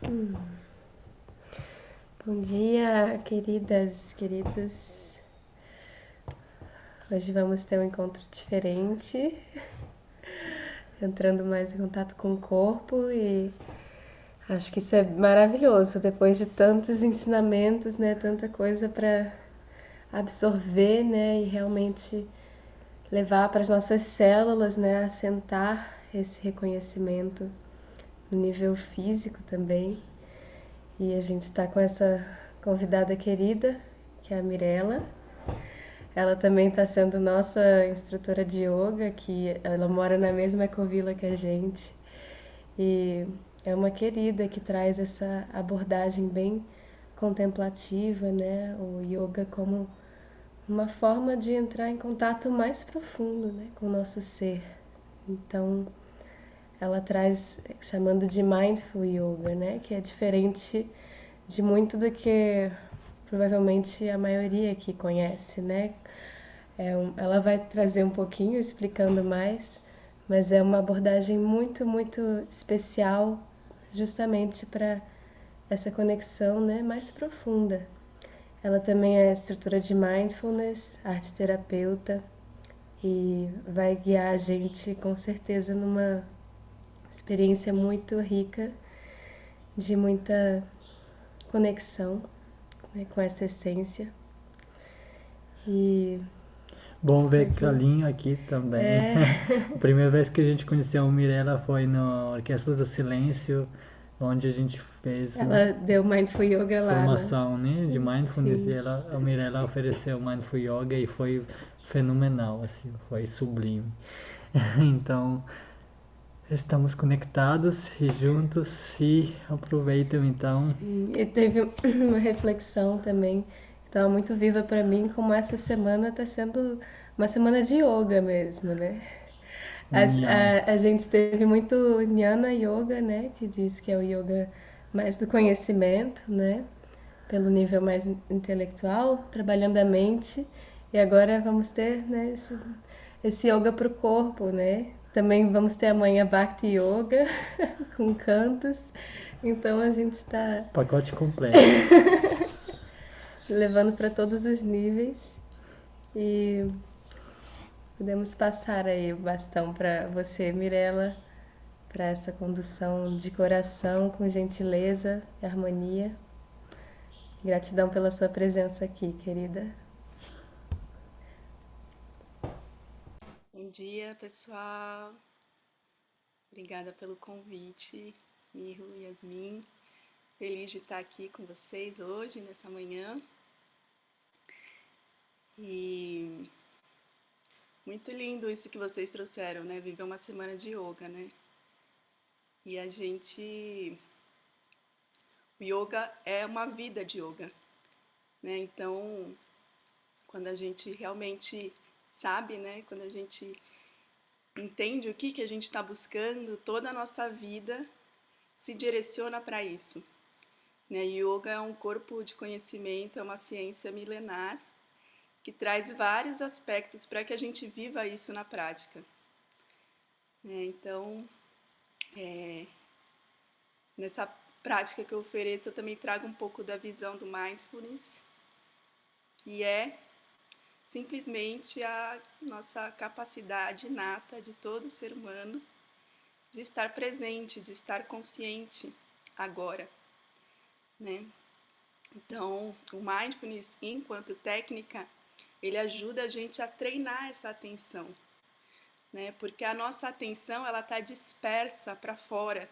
Hum. Bom dia, queridas, queridos. Hoje vamos ter um encontro diferente, entrando mais em contato com o corpo e acho que isso é maravilhoso depois de tantos ensinamentos, né, tanta coisa para absorver, né, e realmente levar para as nossas células, né, assentar esse reconhecimento no nível físico também. E a gente está com essa convidada querida, que é a Mirella. Ela também está sendo nossa instrutora de yoga, que ela mora na mesma ecovila que a gente. E é uma querida que traz essa abordagem bem contemplativa, né? O yoga como uma forma de entrar em contato mais profundo, né, com o nosso ser. Então, ela traz chamando de mindful yoga, né, que é diferente de muito do que provavelmente a maioria aqui conhece, né? Ela vai trazer um pouquinho explicando mais, mas é uma abordagem muito, muito especial, justamente para essa conexão, né, mais profunda. Ela também é instrutora de mindfulness, arte terapeuta e vai guiar a gente com certeza numa experiência muito rica, de muita conexão, né, com essa essência. E Bom ver hoje Calinho aqui também. é, A primeira vez que a gente conheceu a Mirella foi na Orquestra do Silêncio, onde a gente fez ela deu Mindful Yoga lá, né? formação, né, de mindfulness, e Sim. a Mirella ofereceu Mindful Yoga e foi fenomenal, assim, foi sublime. Então, estamos conectados e juntos e aproveitem então. E teve uma reflexão também que estava muito viva para mim, como essa semana está sendo uma semana de yoga mesmo, né? Nham. A gente teve muito Jnana Yoga, né? Que diz que é o yoga mais do conhecimento, né? Pelo nível mais intelectual, trabalhando a mente. E agora vamos ter, né, esse yoga para o corpo, né? Também vamos ter amanhã Bhakti Yoga com cantos. Então a gente está Pacote completo. levando para todos os níveis e podemos passar aí o bastão para você, Mirella, para essa condução de coração com gentileza e harmonia. Gratidão pela sua presença aqui, querida. Bom dia, pessoal. Obrigada pelo convite, Miho e Yasmin. Feliz de estar aqui com vocês hoje, nessa manhã. E muito lindo isso que vocês trouxeram, né? Viver uma semana de yoga, né? E a gente... O yoga é uma vida de yoga, né? Então, quando a gente realmente sabe, né? Quando a gente entende o que a gente está buscando, toda a nossa vida se direciona para isso. Né? Yoga é um corpo de conhecimento, é uma ciência milenar que traz vários aspectos para que a gente viva isso na prática. Né? Então, nessa prática que eu ofereço, eu também trago um pouco da visão do mindfulness, que é simplesmente a nossa capacidade inata de todo ser humano de estar presente, de estar consciente agora, né? Então, o mindfulness, enquanto técnica, ele ajuda a gente a treinar essa atenção, né? Porque a nossa atenção ela está dispersa para fora,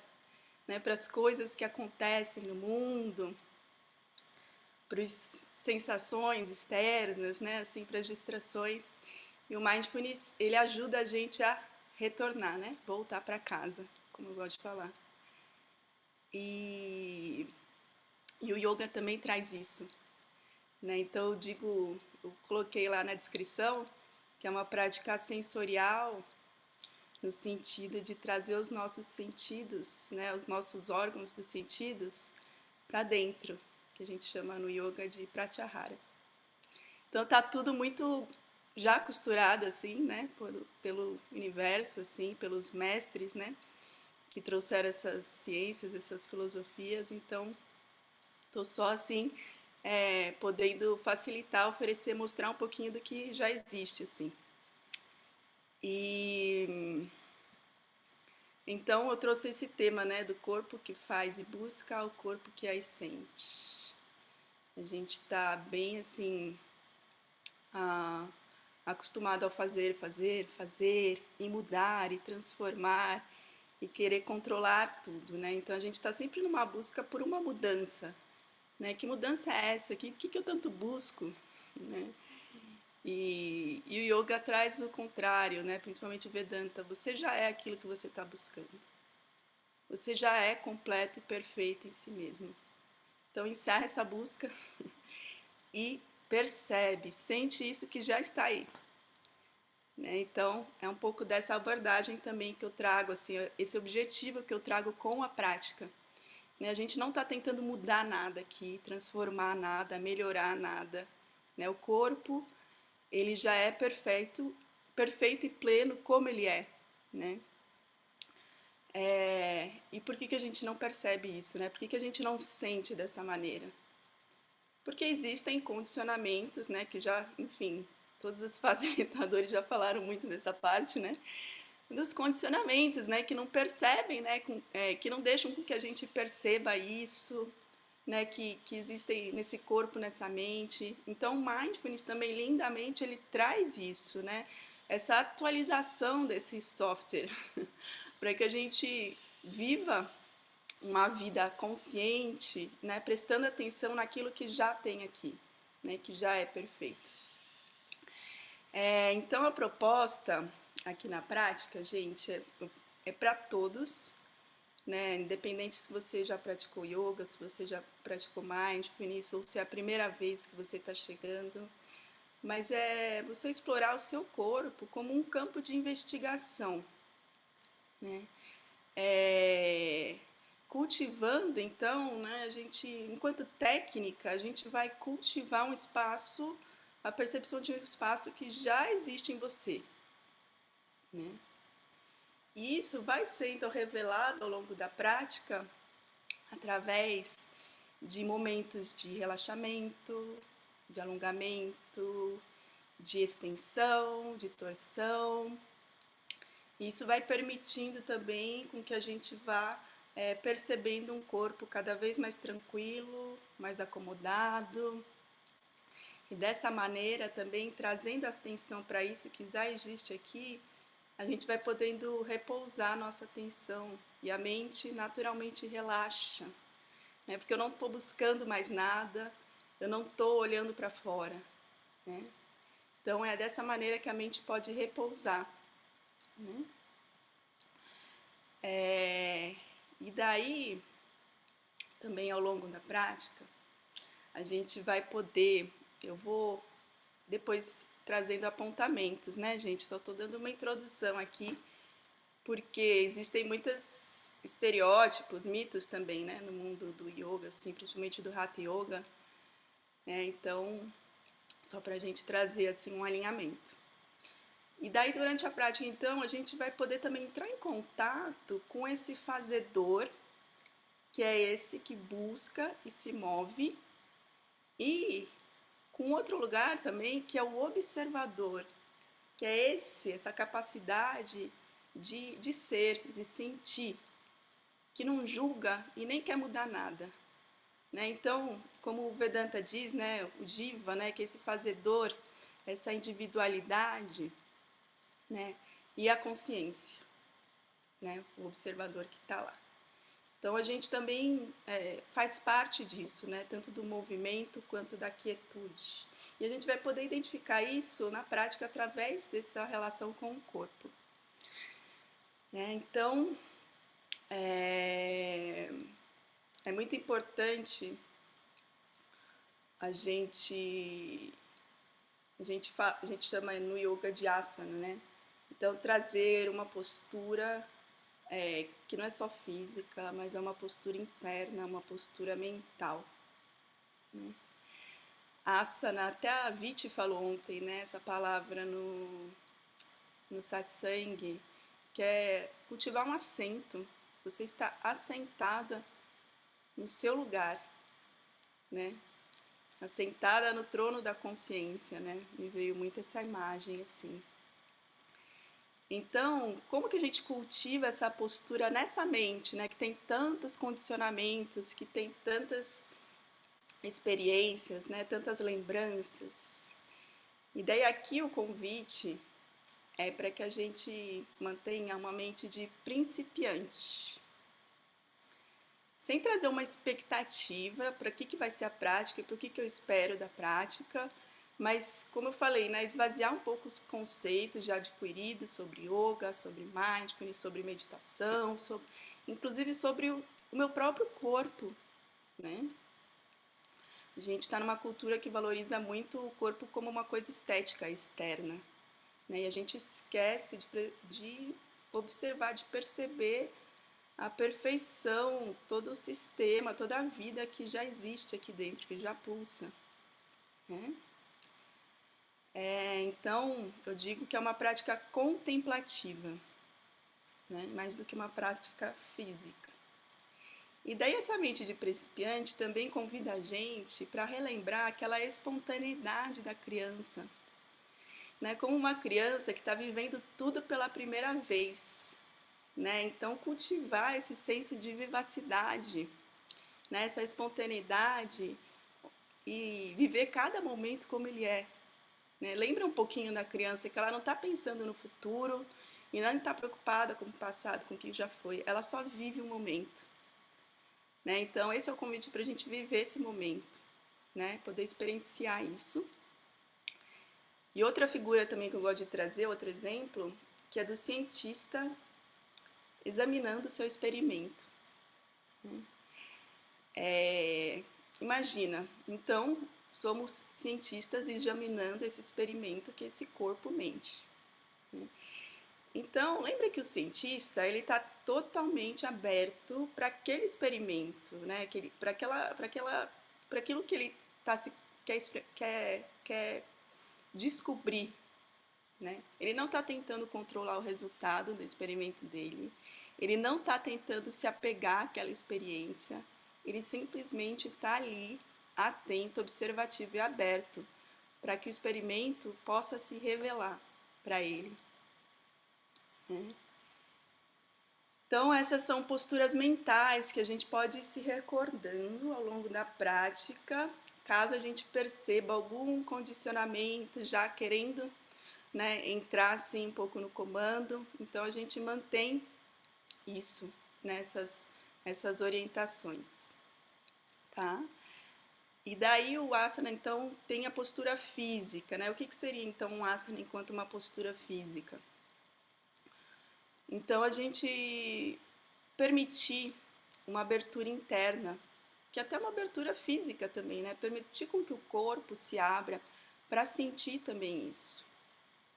né? Para as coisas que acontecem no mundo, para as sensações externas, né? Assim, para as distrações. E o mindfulness ele ajuda a gente a retornar, né? Voltar para casa, como eu gosto de falar. E o yoga também traz isso. Né? Então eu coloquei lá na descrição que é uma prática sensorial no sentido de trazer os nossos sentidos, né, os nossos órgãos dos sentidos para dentro, que a gente chama no yoga de pratyahara. Então tá tudo muito já costurado assim, né, pelo universo assim, pelos mestres, né? que trouxeram essas ciências, essas filosofias. Então, estou só assim podendo facilitar, oferecer, mostrar um pouquinho do que já existe, assim. E então eu trouxe esse tema, né, do corpo que faz e busca ao corpo que aí sente. A gente está bem assim acostumado ao fazer, fazer, fazer, e mudar, e transformar, e querer controlar tudo, né? Então a gente está sempre numa busca por uma mudança, né? Que mudança é essa? Que eu tanto busco, né? E o yoga traz o contrário, né? Principalmente o Vedanta. Você já é aquilo que você está buscando. Você já é completo e perfeito em si mesmo. Então encerra essa busca e percebe, sente isso que já está aí. Né? Então é um pouco dessa abordagem também que eu trago, assim, esse objetivo que eu trago com a prática. Né? A gente não está tentando mudar nada aqui, transformar nada, melhorar nada. Né? O corpo, ele já é perfeito, perfeito e pleno como ele é. Né? E por que a gente não percebe isso? Né? Por que a gente não sente dessa maneira? Porque existem condicionamentos, né, que já, enfim, todos os facilitadores já falaram muito dessa parte, né, dos condicionamentos, né, que não percebem, né, que não deixam com que a gente perceba isso, né, que existem nesse corpo, nessa mente. Então, o Mindfulness também, lindamente, ele traz isso, né, essa atualização desse software, para que a gente viva uma vida consciente, né, prestando atenção naquilo que já tem aqui, né, que já é perfeito. Então a proposta aqui na prática, gente, é para todos, né, independente se você já praticou yoga, se você já praticou mindfulness ou se é a primeira vez que você está chegando, mas é você explorar o seu corpo como um campo de investigação, né? Cultivando, então, né, a gente, enquanto técnica, a gente vai cultivar um espaço, a percepção de um espaço que já existe em você, né? E isso vai sendo revelado ao longo da prática através de momentos de relaxamento, de alongamento, de extensão, de torção. Isso vai permitindo também com que a gente vá percebendo um corpo cada vez mais tranquilo, mais acomodado. E dessa maneira também trazendo a atenção para isso que já existe aqui, a gente vai podendo repousar nossa atenção e a mente naturalmente relaxa, né? Porque eu não estou buscando mais nada, eu não estou olhando para fora, né? Então é dessa maneira que a mente pode repousar, né? E daí, também ao longo da prática, a gente vai poder, eu vou depois trazendo apontamentos, né, gente? Só estou dando uma introdução aqui, porque existem muitos estereótipos, mitos também, né, no mundo do yoga, assim, principalmente do Hatha Yoga, né? Então, só para a gente trazer assim um alinhamento. E daí, durante a prática, então, a gente vai poder também entrar em contato com esse fazedor, que é esse que busca e se move, e com outro lugar também, que é o observador, que é essa capacidade de ser, de sentir, que não julga e nem quer mudar nada. Né? Então, como o Vedanta diz, né, o Jiva, né, que é esse fazedor, essa individualidade, né, e a consciência, né, o observador que está lá. Então a gente também faz parte disso, né, tanto do movimento quanto da quietude. E a gente vai poder identificar isso na prática através dessa relação com o corpo. Né? Então é muito importante a gente chama no yoga de asana, né? Então trazer uma postura que não é só física, mas é uma postura interna, uma postura mental. Né? Asana, até a Viti falou ontem, né, essa palavra no satsang, que é cultivar um assento, você está assentada no seu lugar, né? Assentada no trono da consciência, né? Me veio muito essa imagem assim. Então, como que a gente cultiva essa postura nessa mente, né? Que tem tantos condicionamentos, que tem tantas experiências, né? Tantas lembranças. E daí aqui o convite é para que a gente mantenha uma mente de principiante, sem trazer uma expectativa para que vai ser a prática e para o que eu espero da prática, mas, como eu falei, né, esvaziar um pouco os conceitos já adquiridos sobre yoga, sobre mindfulness, sobre meditação, inclusive sobre o meu próprio corpo, né? A gente está numa cultura que valoriza muito o corpo como uma coisa estética, externa, né? E a gente esquece de observar, de perceber a perfeição, todo o sistema, toda a vida que já existe aqui dentro, que já pulsa, né? Então, eu digo que é uma prática contemplativa, né? Mais do que uma prática física. E daí essa mente de principiante também convida a gente para relembrar aquela espontaneidade da criança, né? Como uma criança que está vivendo tudo pela primeira vez, né? Então cultivar esse senso de vivacidade, né? Essa espontaneidade e viver cada momento como ele é, né? Lembra um pouquinho da criança que ela não está pensando no futuro e não está preocupada com o passado, com o que já foi, ela só vive o momento, né? Então esse é o convite para a gente viver esse momento, né? Poder experienciar isso. E outra figura também que eu gosto de trazer, outro exemplo, que é do cientista examinando o seu experimento. Imagina, então somos cientistas examinando esse experimento que é esse corpo-mente. Então, lembra que o cientista ele está totalmente aberto para aquele experimento, né? Para aquilo que ele quer descobrir, né? Ele não está tentando controlar o resultado do experimento dele, ele não está tentando se apegar àquela experiência, ele simplesmente está ali, atento, observativo e aberto, para que o experimento possa se revelar para ele. Então, essas são posturas mentais que a gente pode ir se recordando ao longo da prática, caso a gente perceba algum condicionamento já querendo, né, entrar assim um pouco no comando. Então, a gente mantém isso, essas orientações, tá? E daí o asana, então, tem a postura física, né? O que seria, então, um asana enquanto uma postura física? Então, a gente permitir uma abertura interna, que é até uma abertura física também, né? Permitir com que o corpo se abra para sentir também isso,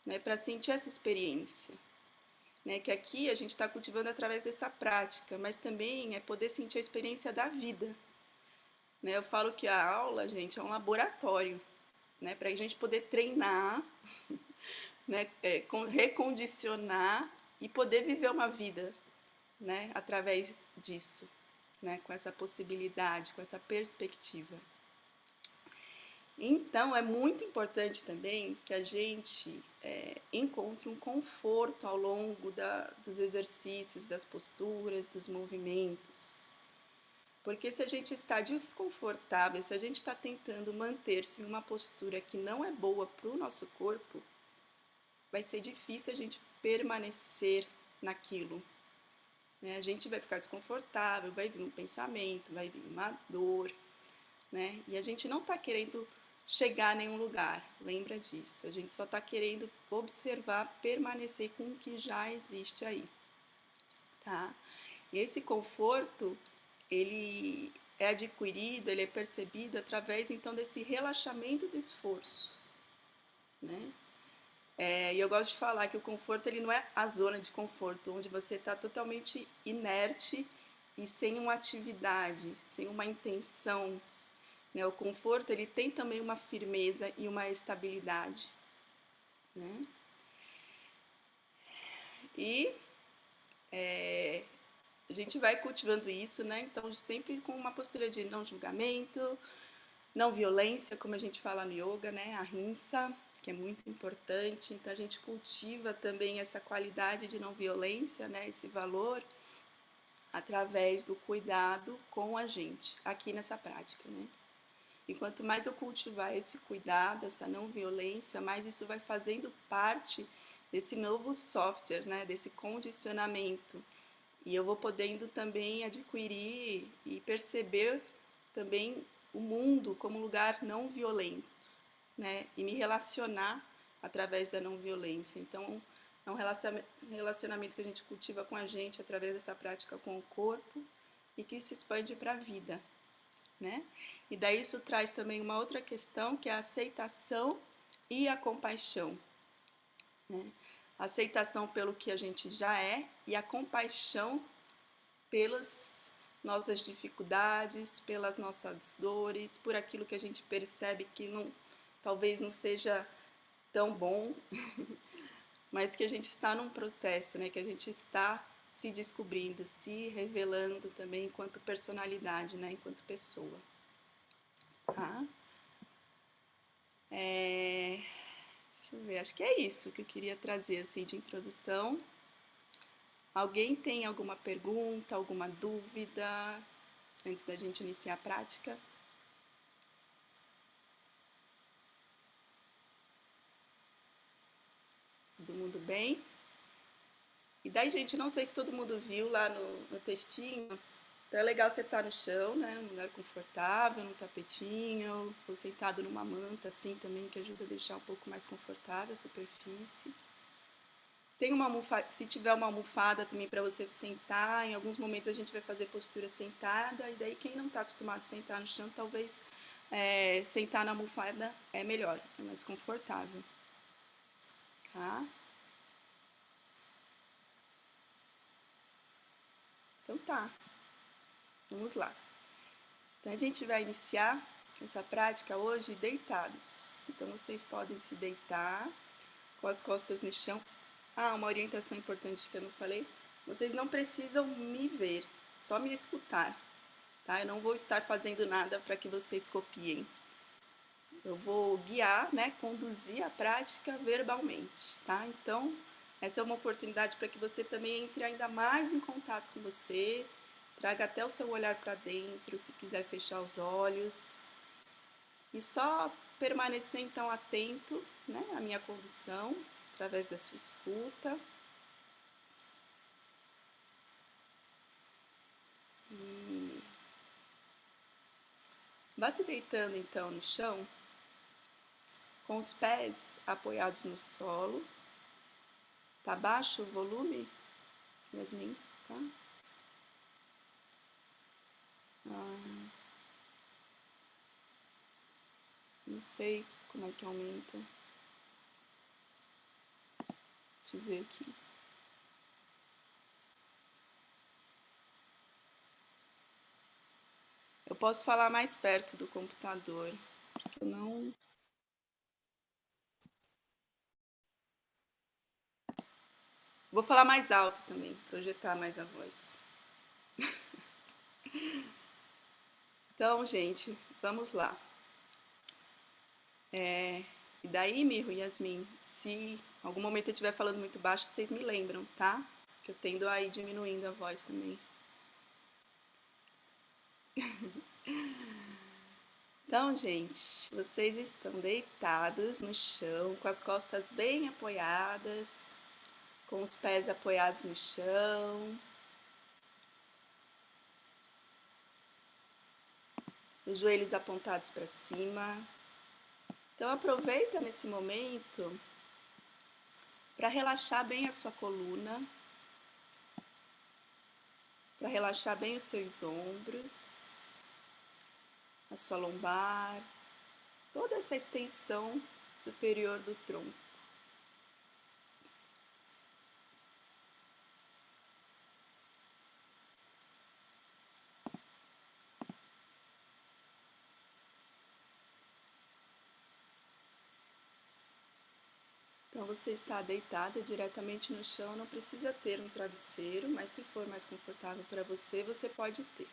né? Para sentir essa experiência, né? Que aqui a gente está cultivando através dessa prática, mas também é poder sentir a experiência da vida, né? Eu falo que a aula, gente, é um laboratório, né? Para a gente poder treinar, né? Recondicionar e poder viver uma vida, né? Através disso, né? Com essa possibilidade, com essa perspectiva. Então, é muito importante também que a gente encontre um conforto ao longo dos exercícios, das posturas, dos movimentos. Porque se a gente está desconfortável, se a gente está tentando manter-se em uma postura que não é boa para o nosso corpo, vai ser difícil a gente permanecer naquilo. A gente vai ficar desconfortável, vai vir um pensamento, vai vir uma dor, né? E a gente não está querendo chegar a nenhum lugar, lembra disso. A gente só está querendo observar, permanecer com o que já existe aí, tá? E esse conforto, ele é adquirido, ele é percebido através, então, desse relaxamento do esforço, né? E eu gosto de falar que o conforto ele não é a zona de conforto, onde você está totalmente inerte e sem uma atividade, sem uma intenção, né? O conforto ele tem também uma firmeza e uma estabilidade, né? E gente vai cultivando isso, né? Então, sempre com uma postura de não julgamento, não violência, como a gente fala no yoga, né? Ahimsa, que é muito importante. Então, a gente cultiva também essa qualidade de não violência, né? Esse valor através do cuidado com a gente, aqui nessa prática, né? E quanto mais eu cultivar esse cuidado, essa não violência, mais isso vai fazendo parte desse novo software, né? Desse condicionamento. E eu vou podendo também adquirir e perceber também o mundo como um lugar não violento, né? E me relacionar através da não violência. Então, é um relacionamento que a gente cultiva com a gente através dessa prática com o corpo e que se expande para a vida, né? E daí isso traz também uma outra questão, que é a aceitação e a compaixão, né? A aceitação pelo que a gente já é e a compaixão pelas nossas dificuldades, pelas nossas dores, por aquilo que a gente percebe que não, talvez não seja tão bom, mas que a gente está num processo, né? Que a gente está se descobrindo, se revelando também enquanto personalidade, né? Enquanto pessoa. Tá? Deixa eu ver, acho que é isso que eu queria trazer assim, de introdução. Alguém tem alguma pergunta, alguma dúvida antes da gente iniciar a prática? Todo mundo bem? E daí, gente, não sei se todo mundo viu lá no textinho, então é legal você estar no chão, né, num lugar confortável, num tapetinho, ou sentado numa manta assim também, que ajuda a deixar um pouco mais confortável a superfície. Tem uma almofada, se tiver uma almofada também para você sentar, em alguns momentos a gente vai fazer postura sentada, e daí quem não está acostumado a sentar no chão, talvez sentar na almofada é melhor, é mais confortável, tá? Então tá, vamos lá. Então a gente vai iniciar essa prática hoje deitados. Então vocês podem se deitar com as costas no chão. Ah, uma orientação importante que eu não falei. Vocês não precisam me ver, só me escutar, tá? Eu não vou estar fazendo nada para que vocês copiem. Eu vou guiar, né, conduzir a prática verbalmente, tá? Então, essa é uma oportunidade para que você também entre ainda mais em contato com você, traga até o seu olhar para dentro, se quiser fechar os olhos, e só permanecer então atento, né, à minha condução, através da sua escuta. E vá se deitando então no chão, com os pés apoiados no solo. Tá baixo o volume, Yasmin? Tá? Não sei como é que aumenta. Deixa eu ver aqui. Eu posso falar mais perto do computador, porque eu não... Vou falar mais alto também, projetar mais a voz. Então, gente, vamos lá. E daí, Mirro e Yasmin, se em algum momento eu estiver falando muito baixo, vocês me lembram, tá? Que eu tendo a ir diminuindo a voz também. Então, gente, vocês estão deitados no chão, com as costas bem apoiadas, com os pés apoiados no chão, os joelhos apontados para cima. Então, aproveita nesse momento para relaxar bem a sua coluna, para relaxar bem os seus ombros, a sua lombar, toda essa extensão superior do tronco. Então você está deitada diretamente no chão, não precisa ter um travesseiro, mas se for mais confortável para você, você pode ter.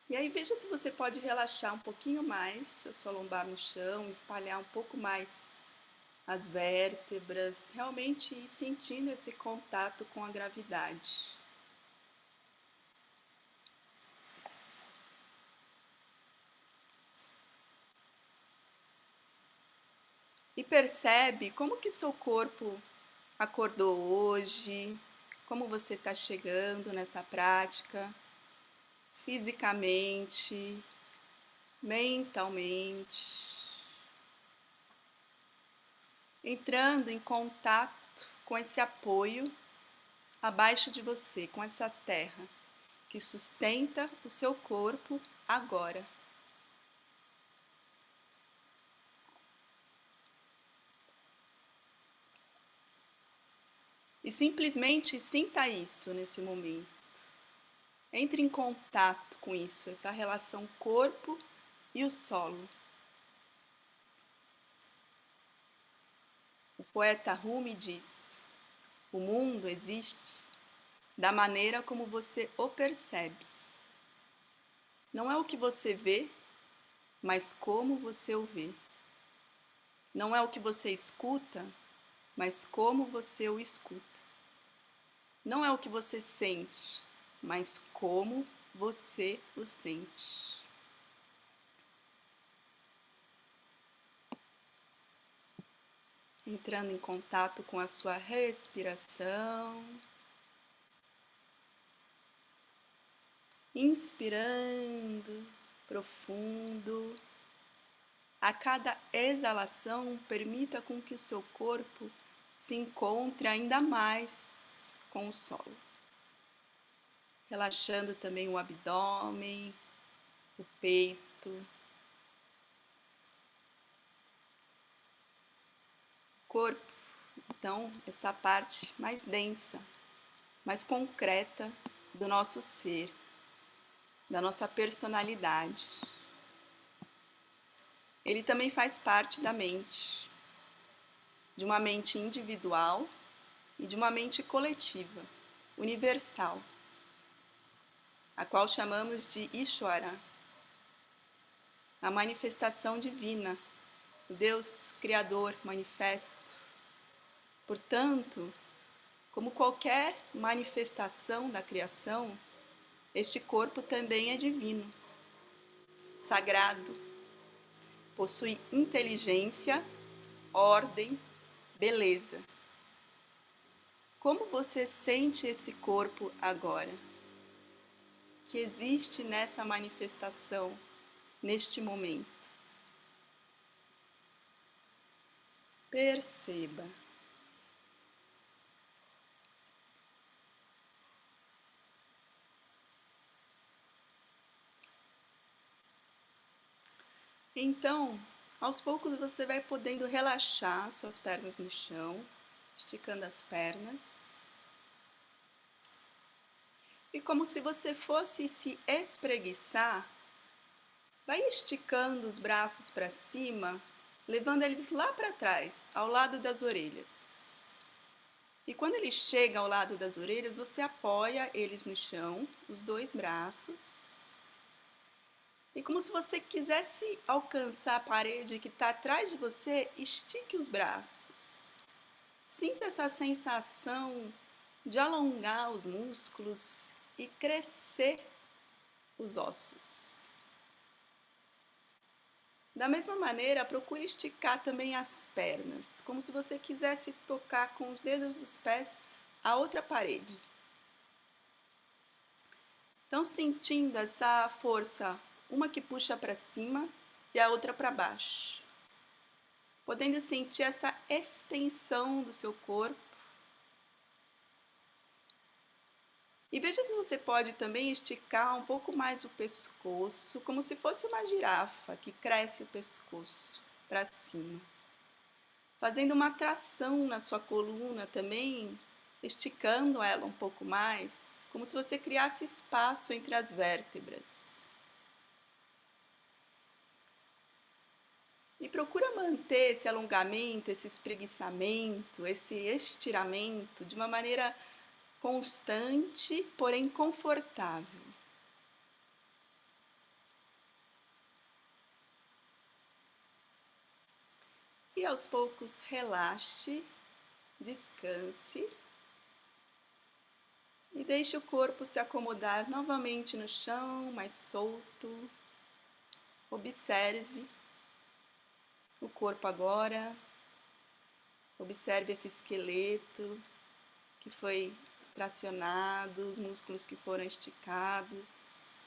E aí veja se você pode relaxar um pouquinho mais a sua lombar no chão, espalhar um pouco mais as vértebras, realmente ir sentindo esse contato com a gravidade. E percebe como que seu corpo acordou hoje, como você está chegando nessa prática, fisicamente, mentalmente, entrando em contato com esse apoio abaixo de você, com essa terra que sustenta o seu corpo agora. E simplesmente sinta isso nesse momento. Entre em contato com isso, essa relação corpo e o solo. O poeta Rumi diz: o mundo existe da maneira como você o percebe. Não é o que você vê, mas como você o vê. Não é o que você escuta, mas como você o escuta. Não é o que você sente, mas como você o sente. Entrando em contato com a sua respiração. Inspirando profundo. A cada exalação, permita com que o seu corpo se encontre ainda mais com o solo. Relaxando também o abdômen, o peito. O corpo, então, essa parte mais densa, mais concreta do nosso ser, da nossa personalidade. Ele também faz parte da mente, de uma mente individual e de uma mente coletiva, universal, a qual chamamos de Ishvara, a manifestação divina, o Deus Criador manifesto. Portanto, como qualquer manifestação da criação, este corpo também é divino, sagrado, possui inteligência, ordem, beleza. Como você sente esse corpo agora? Que existe nessa manifestação, neste momento? Perceba. Então, aos poucos você vai podendo relaxar suas pernas no chão, esticando as pernas. E como se você fosse se espreguiçar, vai esticando os braços para cima, levando eles lá para trás, ao lado das orelhas. E quando ele chega ao lado das orelhas, você apoia eles no chão, os dois braços. E como se você quisesse alcançar a parede que está atrás de você, estique os braços. Sinta essa sensação de alongar os músculos e crescer os ossos. Da mesma maneira, procure esticar também as pernas, como se você quisesse tocar com os dedos dos pés a outra parede. Então, sentindo essa força, uma que puxa para cima e a outra para baixo. Podendo sentir essa extensão do seu corpo. E veja se você pode também esticar um pouco mais o pescoço, como se fosse uma girafa que cresce o pescoço para cima. Fazendo uma tração na sua coluna também, esticando ela um pouco mais, como se você criasse espaço entre as vértebras. E procura manter esse alongamento, esse espreguiçamento, esse estiramento de uma maneira constante, porém confortável. E aos poucos relaxe, descanse e deixe o corpo se acomodar novamente no chão, mais solto. Observe o corpo agora, observe esse esqueleto que foi tracionado, os músculos que foram esticados.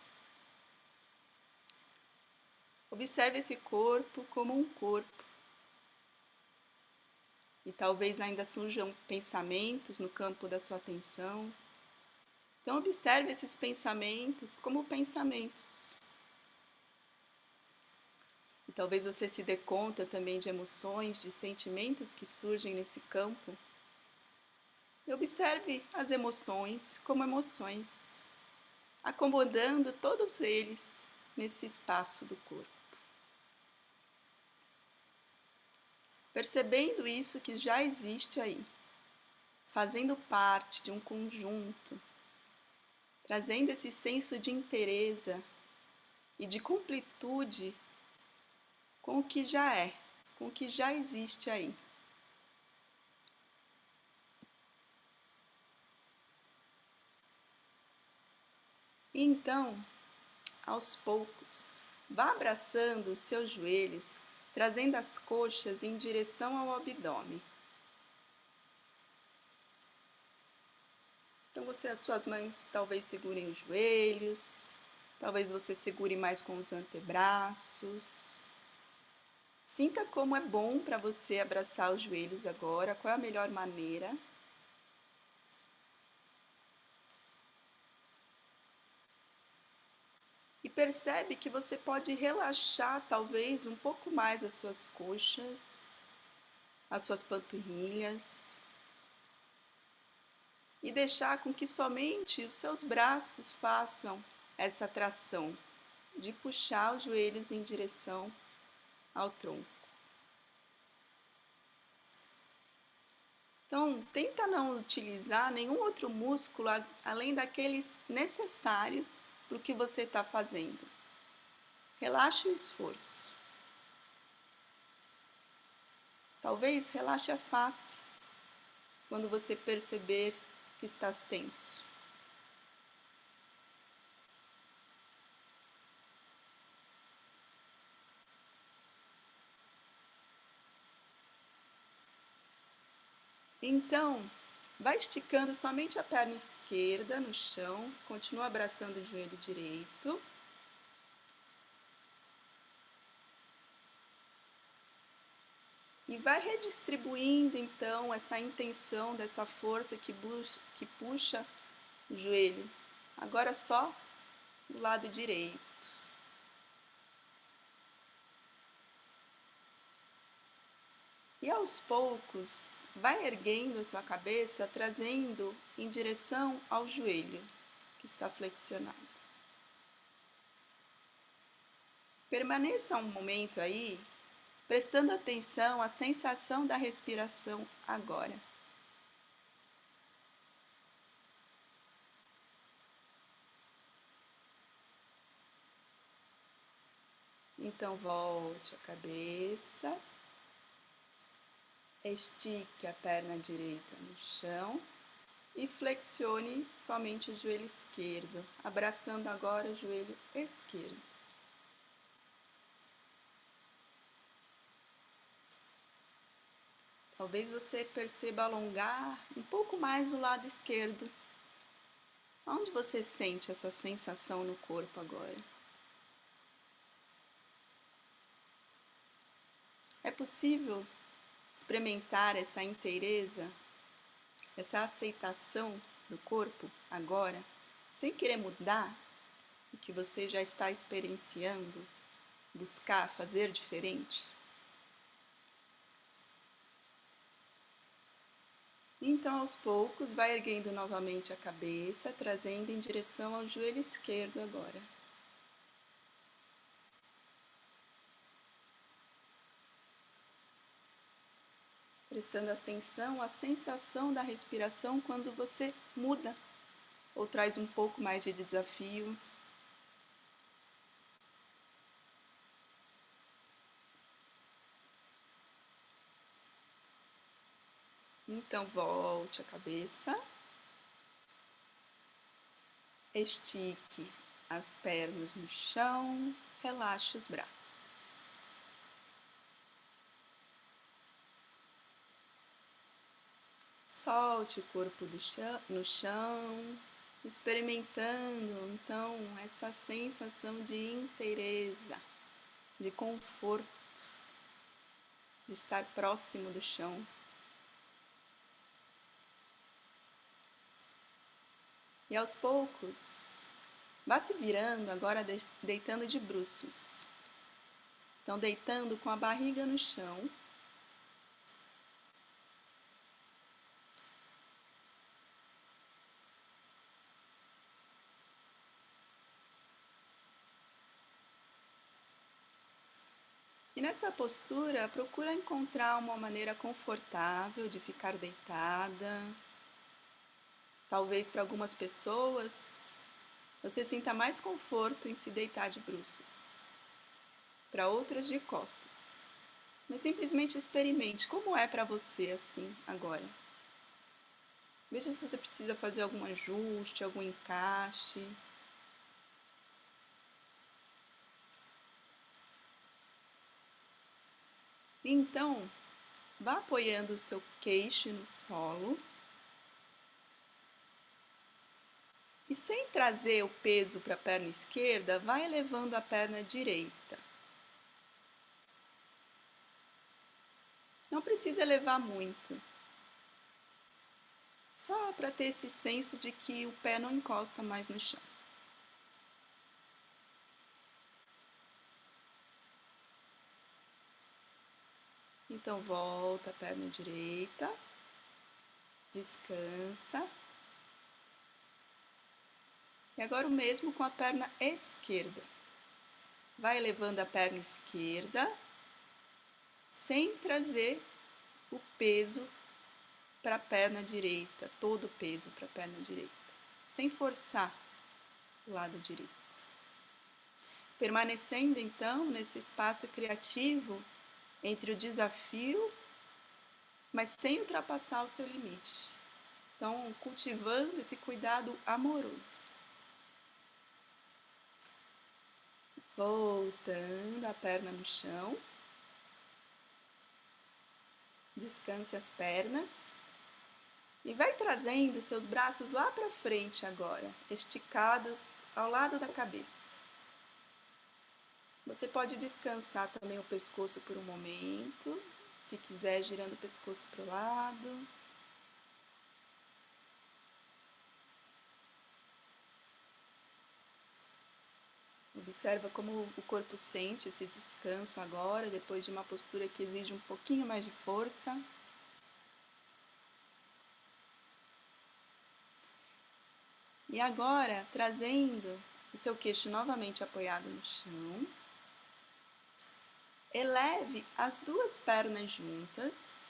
Observe esse corpo como um corpo. E talvez ainda surjam pensamentos no campo da sua atenção. Então observe esses pensamentos como pensamentos. E talvez você se dê conta também de emoções, de sentimentos que surgem nesse campo. E observe as emoções como emoções, acomodando todos eles nesse espaço do corpo. Percebendo isso que já existe aí, fazendo parte de um conjunto, trazendo esse senso de inteireza e de completude com o que já é, com o que já existe aí. E então, aos poucos, vá abraçando os seus joelhos, trazendo as coxas em direção ao abdômen. Então as suas mãos talvez segurem os joelhos, talvez você segure mais com os antebraços. Sinta como é bom para você abraçar os joelhos agora, qual é a melhor maneira. E percebe que você pode relaxar talvez um pouco mais as suas coxas, as suas panturrilhas, e deixar com que somente os seus braços façam essa tração de puxar os joelhos em direção ao tronco. Então, tenta não utilizar nenhum outro músculo além daqueles necessários para o que você está fazendo. Relaxe o esforço. Talvez relaxe a face quando você perceber que está tenso. Então, vai esticando somente a perna esquerda no chão, continua abraçando o joelho direito. E vai redistribuindo então essa intenção dessa força que puxa o joelho. Agora só do lado direito. E aos poucos, vai erguendo sua cabeça, trazendo em direção ao joelho, que está flexionado. Permaneça um momento aí, prestando atenção à sensação da respiração agora. Então volte a cabeça, estique a perna direita no chão e flexione somente o joelho esquerdo, abraçando agora o joelho esquerdo. Talvez você perceba alongar um pouco mais o lado esquerdo. Onde você sente essa sensação no corpo agora? É possível experimentar essa inteireza, essa aceitação do corpo agora, sem querer mudar o que você já está experienciando, buscar fazer diferente? Então, aos poucos, vai erguendo novamente a cabeça, trazendo em direção ao joelho esquerdo agora. prestando atenção à sensação da respiração quando você muda ou traz um pouco mais de desafio. Então volte a cabeça, estique as pernas no chão, relaxe os braços. Solte o corpo no chão, experimentando então essa sensação de inteireza, de conforto, de estar próximo do chão. E aos poucos, vá se virando, agora deitando de bruços. Então, deitando com a barriga no chão. E nessa postura, procura encontrar uma maneira confortável de ficar deitada. Talvez para algumas pessoas você sinta mais conforto em se deitar de bruços. Para outras, de costas. Mas simplesmente experimente como é para você assim agora. Veja se você precisa fazer algum ajuste, algum encaixe. Então, vá apoiando o seu queixo no solo. E sem trazer o peso para a perna esquerda, vai elevando a perna direita. Não precisa elevar muito. Só para ter esse senso de que o pé não encosta mais no chão. Então volta a perna direita. Descansa. E agora o mesmo com a perna esquerda. Vai elevando a perna esquerda, sem trazer o peso para a perna direita, todo o peso para a perna direita, sem forçar o lado direito. Permanecendo então nesse espaço criativo entre o desafio, mas sem ultrapassar o seu limite. Então, cultivando esse cuidado amoroso. Voltando a perna no chão. Descanse as pernas. E vai trazendo seus braços lá para frente agora, esticados ao lado da cabeça. Você pode descansar também o pescoço por um momento, se quiser girando o pescoço para o lado. Observa como o corpo sente esse descanso agora, depois de uma postura que exige um pouquinho mais de força. E agora, trazendo o seu queixo novamente apoiado no chão, eleve as duas pernas juntas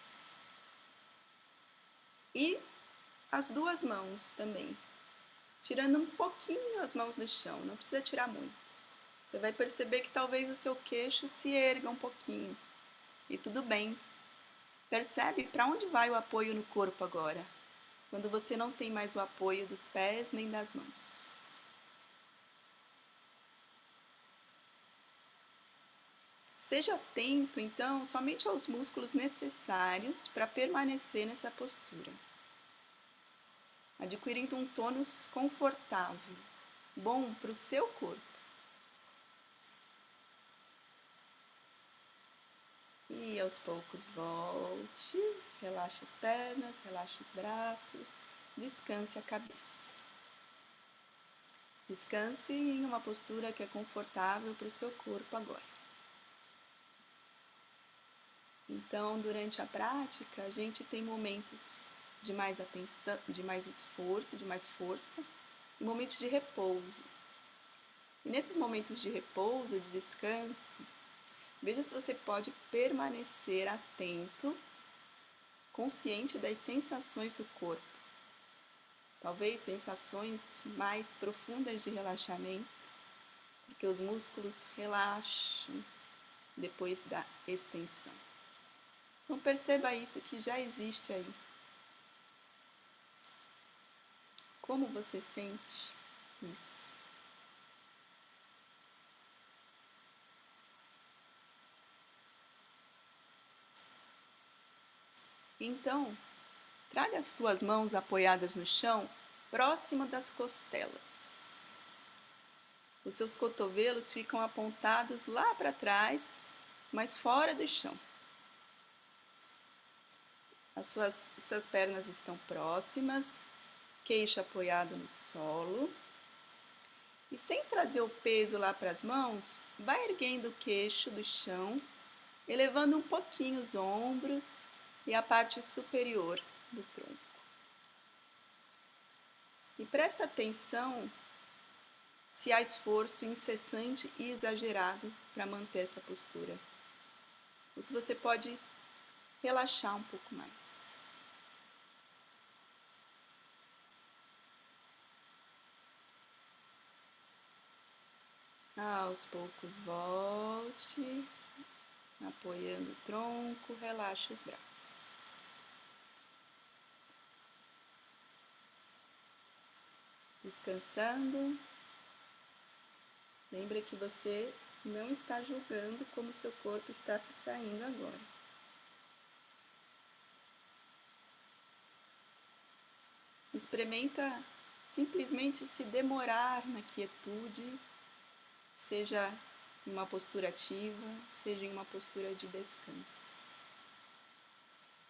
e as duas mãos também, tirando um pouquinho as mãos do chão, não precisa tirar muito. Você vai perceber que talvez o seu queixo se erga um pouquinho. E tudo bem. Percebe para onde vai o apoio no corpo agora, quando você não tem mais o apoio dos pés nem das mãos. Esteja atento, então, somente aos músculos necessários para permanecer nessa postura. Adquirindo um tônus confortável, bom para o seu corpo. E aos poucos volte, relaxe as pernas, relaxe os braços, descanse a cabeça. Descanse em uma postura que é confortável para o seu corpo agora. Então, durante a prática, a gente tem momentos de mais atenção, de mais esforço, de mais força, e momentos de repouso. E nesses momentos de repouso, de descanso, veja se você pode permanecer atento consciente das sensações do corpo. Talvez sensações mais profundas de relaxamento, porque os músculos relaxam depois da extensão. Então perceba isso que já existe aí. Como você sente isso? Então, traga as tuas mãos apoiadas no chão, próximo das costelas. Os seus cotovelos ficam apontados lá para trás, mas fora do chão. As suas pernas estão próximas, queixo apoiado no solo. E sem trazer o peso lá para as mãos, vai erguendo o queixo do chão, elevando um pouquinho os ombros e a parte superior do tronco. E presta atenção se há esforço incessante e exagerado para manter essa postura. Ou se você pode relaxar um pouco mais. Aos poucos volte, apoiando o tronco, relaxa os braços. Descansando. Lembra que você não está julgando como seu corpo está se saindo agora. Experimenta simplesmente se demorar na quietude, seja em uma postura ativa, seja em uma postura de descanso.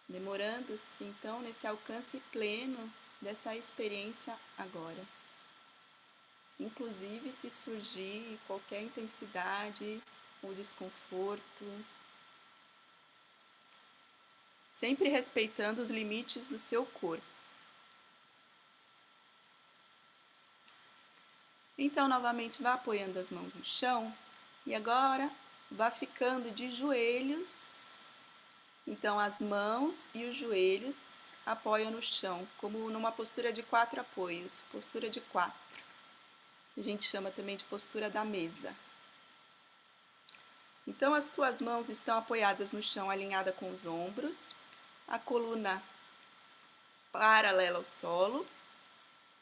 Demorando-se então nesse alcance pleno dessa experiência agora. Inclusive se surgir qualquer intensidade ou desconforto, sempre respeitando os limites do seu corpo. Então, novamente, vá apoiando as mãos no chão e agora vá ficando de joelhos. Então, as mãos e os joelhos apoiam no chão, como numa postura de 4 apoios, postura de 4. A gente chama também de postura da mesa. Então, as tuas mãos estão apoiadas no chão, alinhada com os ombros, a coluna paralela ao solo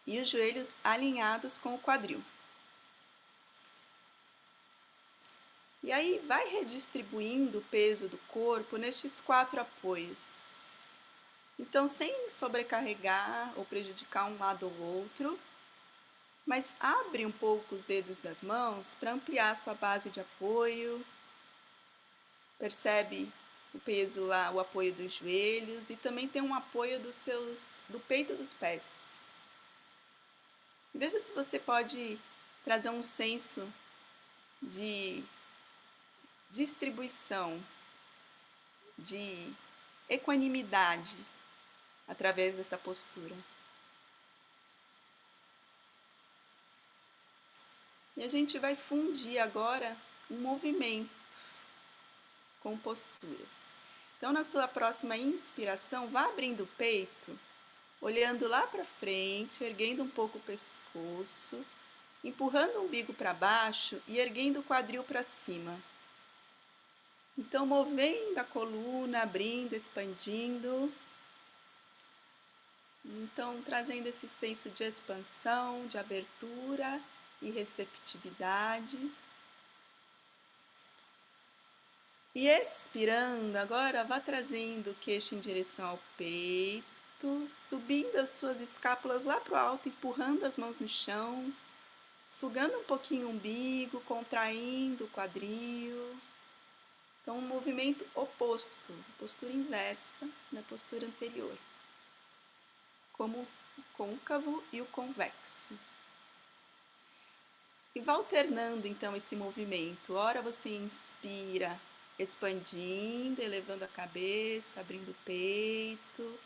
e os joelhos alinhados com o quadril. E aí vai redistribuindo o peso do corpo nestes 4 apoios. Então, sem sobrecarregar ou prejudicar um lado ou outro, mas abre um pouco os dedos das mãos para ampliar a sua base de apoio. Percebe o peso lá, o apoio dos joelhos e também tem um apoio do peito dos pés. Veja se você pode trazer um senso de distribuição, de equanimidade através dessa postura. E a gente vai fundir agora um movimento com posturas. Então, na sua próxima inspiração, vá abrindo o peito, olhando lá para frente, erguendo um pouco o pescoço, empurrando o umbigo para baixo e erguendo o quadril para cima. Então, movendo a coluna, abrindo, expandindo. Então, trazendo esse senso de expansão, de abertura e receptividade. E expirando, agora vá trazendo o queixo em direção ao peito, subindo as suas escápulas lá para o alto, empurrando as mãos no chão, sugando um pouquinho o umbigo, contraindo o quadril. Então, um movimento oposto, postura inversa da postura anterior, como o côncavo e o convexo. E vá alternando então esse movimento. Ora você inspira, expandindo, elevando a cabeça, abrindo o peito.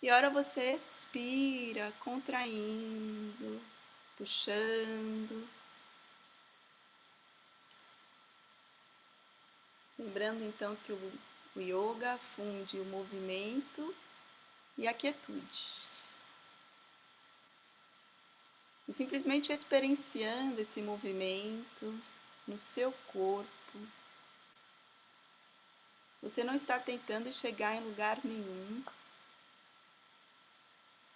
E ora você expira, contraindo, puxando. Lembrando então que o O yoga funde o movimento e a quietude. E simplesmente experienciando esse movimento no seu corpo, você não está tentando chegar em lugar nenhum,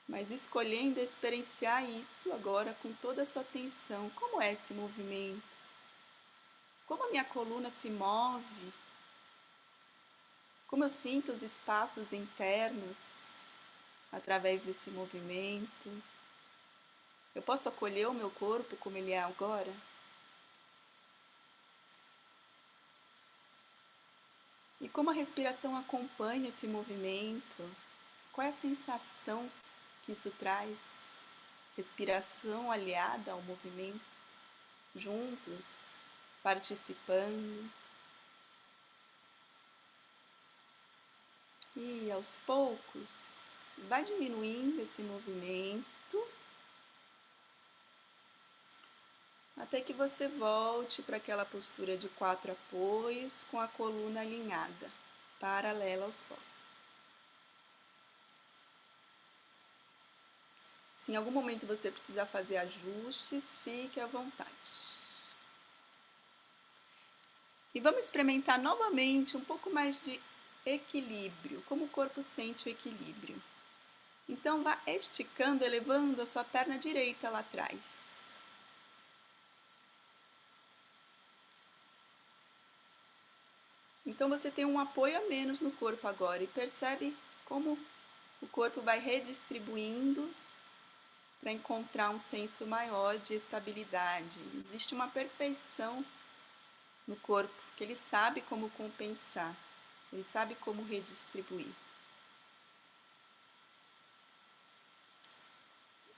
mas escolhendo experienciar isso agora com toda a sua atenção. Como é esse movimento? Como a minha coluna se move? Como eu sinto os espaços internos através desse movimento? Eu posso acolher o meu corpo como ele é agora? E como a respiração acompanha esse movimento? Qual é a sensação que isso traz? Respiração aliada ao movimento, juntos, participando. E aos poucos, vai diminuindo esse movimento até que você volte para aquela postura de 4 apoios com a coluna alinhada, paralela ao solo. Se em algum momento você precisar fazer ajustes, fique à vontade. E vamos experimentar novamente um pouco mais de equilíbrio, como o corpo sente o equilíbrio. Então vá esticando, elevando a sua perna direita lá atrás. Então você tem um apoio a menos no corpo agora e percebe como o corpo vai redistribuindo para encontrar um senso maior de estabilidade. Existe uma perfeição no corpo que ele sabe como compensar, ele sabe como redistribuir.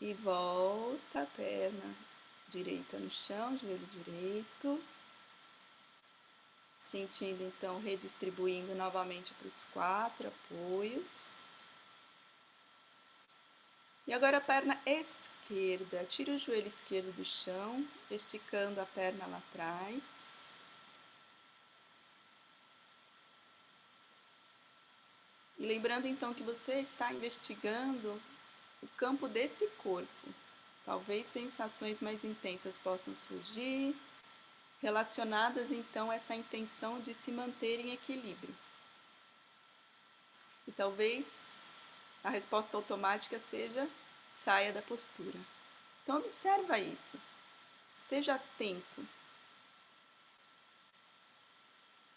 E volta a perna direita no chão, joelho direito. Sentindo então, redistribuindo novamente para os 4 apoios. E agora a perna esquerda. Tira o joelho esquerdo do chão, esticando a perna lá atrás. E lembrando então que você está investigando o campo desse corpo. Talvez sensações mais intensas possam surgir, relacionadas então a essa intenção de se manter em equilíbrio. E talvez a resposta automática seja: saia da postura. Então observa isso, esteja atento.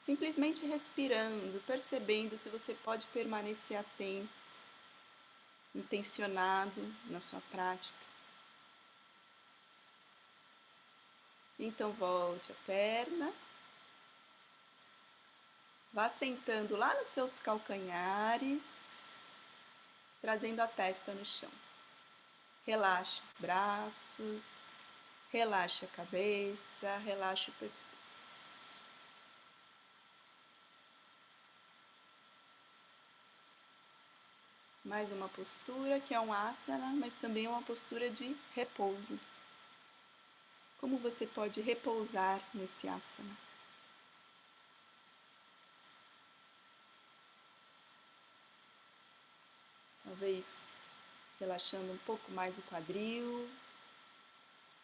Simplesmente respirando, percebendo se você pode permanecer atento, intencionado na sua prática. Então volte a perna, vá sentando lá nos seus calcanhares, trazendo a testa no chão. Relaxe os braços, relaxe a cabeça, relaxe o pescoço. Mais uma postura que é um asana, mas também uma postura de repouso. Como você pode repousar nesse asana? Talvez relaxando um pouco mais o quadril,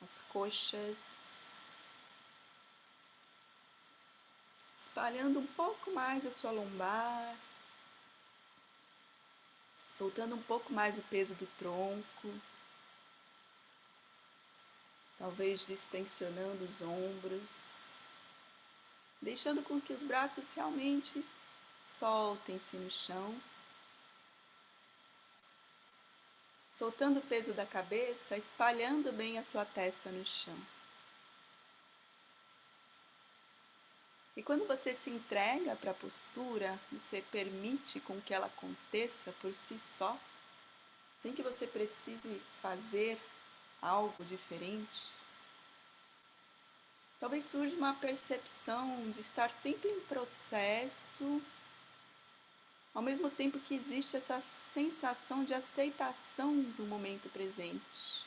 as coxas, espalhando um pouco mais a sua lombar, soltando um pouco mais o peso do tronco, talvez distensionando os ombros, deixando com que os braços realmente soltem-se no chão, soltando o peso da cabeça, espalhando bem a sua testa no chão. E quando você se entrega para a postura, você permite com que ela aconteça por si só, sem que você precise fazer algo diferente. Talvez surja uma percepção de estar sempre em processo, ao mesmo tempo que existe essa sensação de aceitação do momento presente.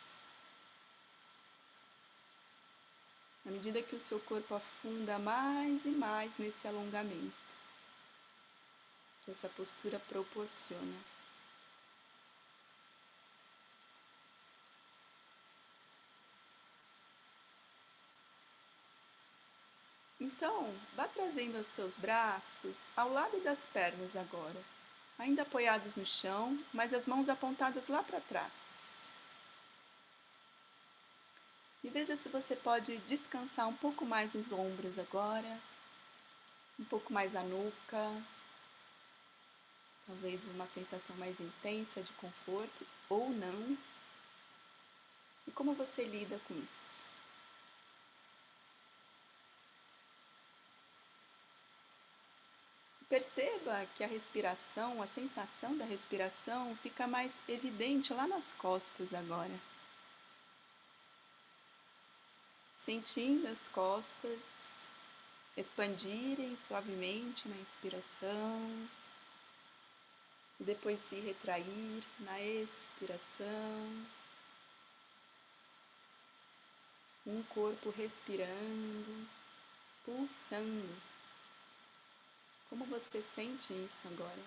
À medida que o seu corpo afunda mais e mais nesse alongamento. que essa postura proporciona. Então, vá trazendo os seus braços ao lado das pernas agora, ainda apoiados no chão, mas as mãos apontadas lá para trás. E veja se você pode descansar um pouco mais os ombros agora, um pouco mais a nuca, talvez uma sensação mais intensa de conforto ou não. E como você lida com isso? Perceba que a respiração, a sensação da respiração fica mais evidente lá nas costas agora. Sentindo as costas expandirem suavemente na inspiração e depois se retrair na expiração. Um corpo respirando, pulsando. Como você sente isso agora?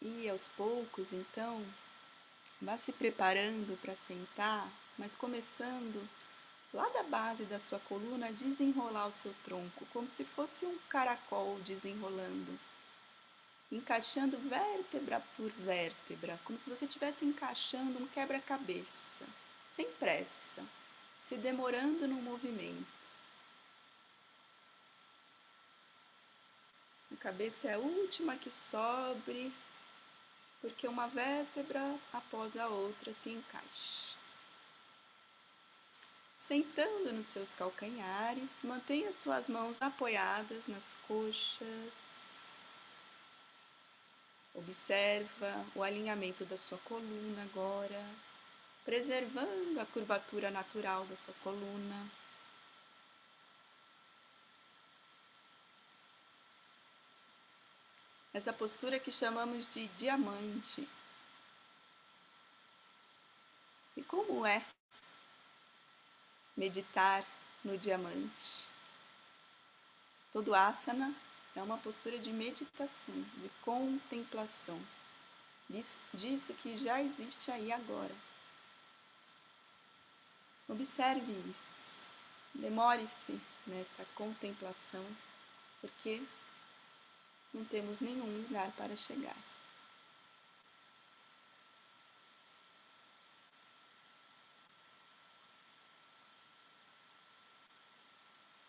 E aos poucos, então, vá se preparando para sentar, mas começando lá da base da sua coluna a desenrolar o seu tronco, como se fosse um caracol desenrolando, encaixando vértebra por vértebra, como se você estivesse encaixando um quebra-cabeça, sem pressa, se demorando no movimento. A cabeça é a última que sobe, porque uma vértebra após a outra se encaixa. Sentando nos seus calcanhares, mantenha suas mãos apoiadas nas coxas. Observa o alinhamento da sua coluna agora, preservando a curvatura natural da sua coluna. Essa postura que chamamos de diamante. E como é meditar no diamante? Todo asana é uma postura de meditação, de contemplação, disso que já existe aí agora. Observe isso, demore-se nessa contemplação, porque não temos nenhum lugar para chegar.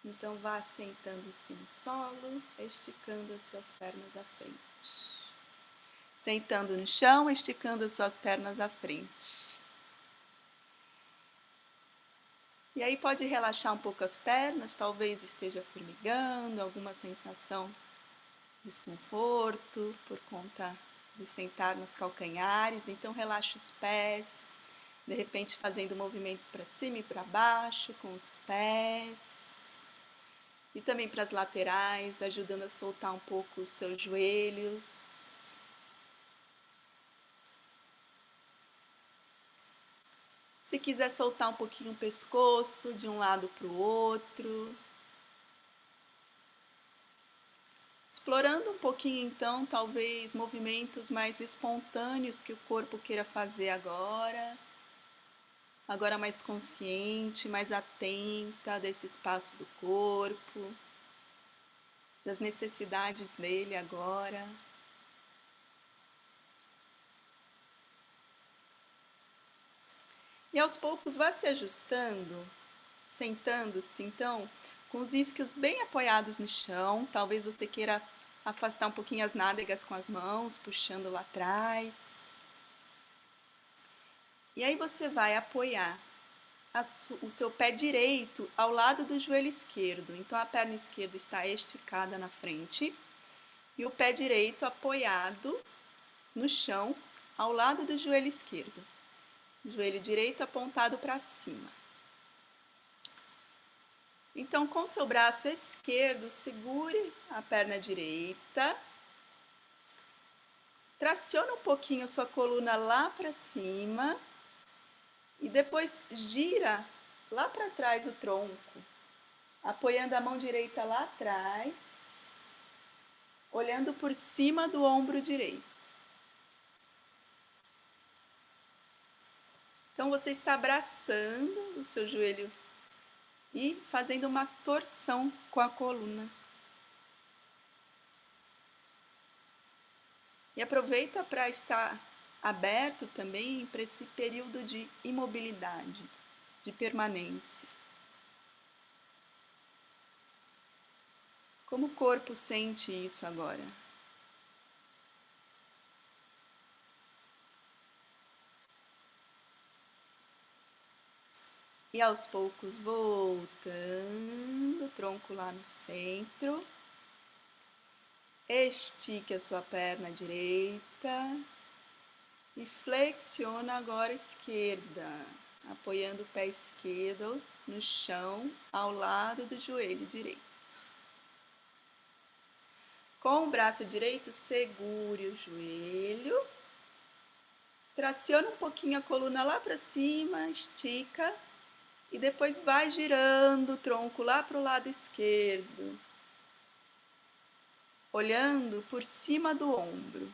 Então vá sentando-se no solo, esticando as suas pernas à frente. Sentando no chão, esticando as suas pernas à frente. E aí pode relaxar um pouco as pernas, talvez esteja formigando, alguma sensação de desconforto por conta de sentar nos calcanhares. Então relaxa os pés, de repente fazendo movimentos para cima e para baixo com os pés. E também para as laterais, ajudando a soltar um pouco os seus joelhos. Se quiser soltar um pouquinho o pescoço de um lado para o outro. Explorando um pouquinho então, talvez movimentos mais espontâneos que o corpo queira fazer agora. Agora mais consciente, mais atenta desse espaço do corpo, das necessidades dele agora. E aos poucos vá se ajustando, sentando-se então com os isquios bem apoiados no chão. Talvez você queira afastar um pouquinho as nádegas com as mãos, puxando lá atrás. E aí você vai apoiar o seu pé direito ao lado do joelho esquerdo. Então a perna esquerda está esticada na frente e o pé direito apoiado no chão ao lado do joelho esquerdo. Joelho direito apontado para cima. Então, com o seu braço esquerdo, segure a perna direita. Traciona um pouquinho a sua coluna lá para cima. E depois gira lá para trás o tronco, apoiando a mão direita lá atrás, olhando por cima do ombro direito. Então você está abraçando o seu joelho e fazendo uma torção com a coluna. E aproveita para estar aberto também para esse período de imobilidade, de permanência. Como o corpo sente isso agora? E aos poucos voltando, o tronco lá no centro. Estique a sua perna direita e flexiona agora a esquerda, apoiando o pé esquerdo no chão ao lado do joelho direito. Com o braço direito, segure o joelho, traciona um pouquinho a coluna lá para cima, estica e depois vai girando o tronco lá para o lado esquerdo, olhando por cima do ombro.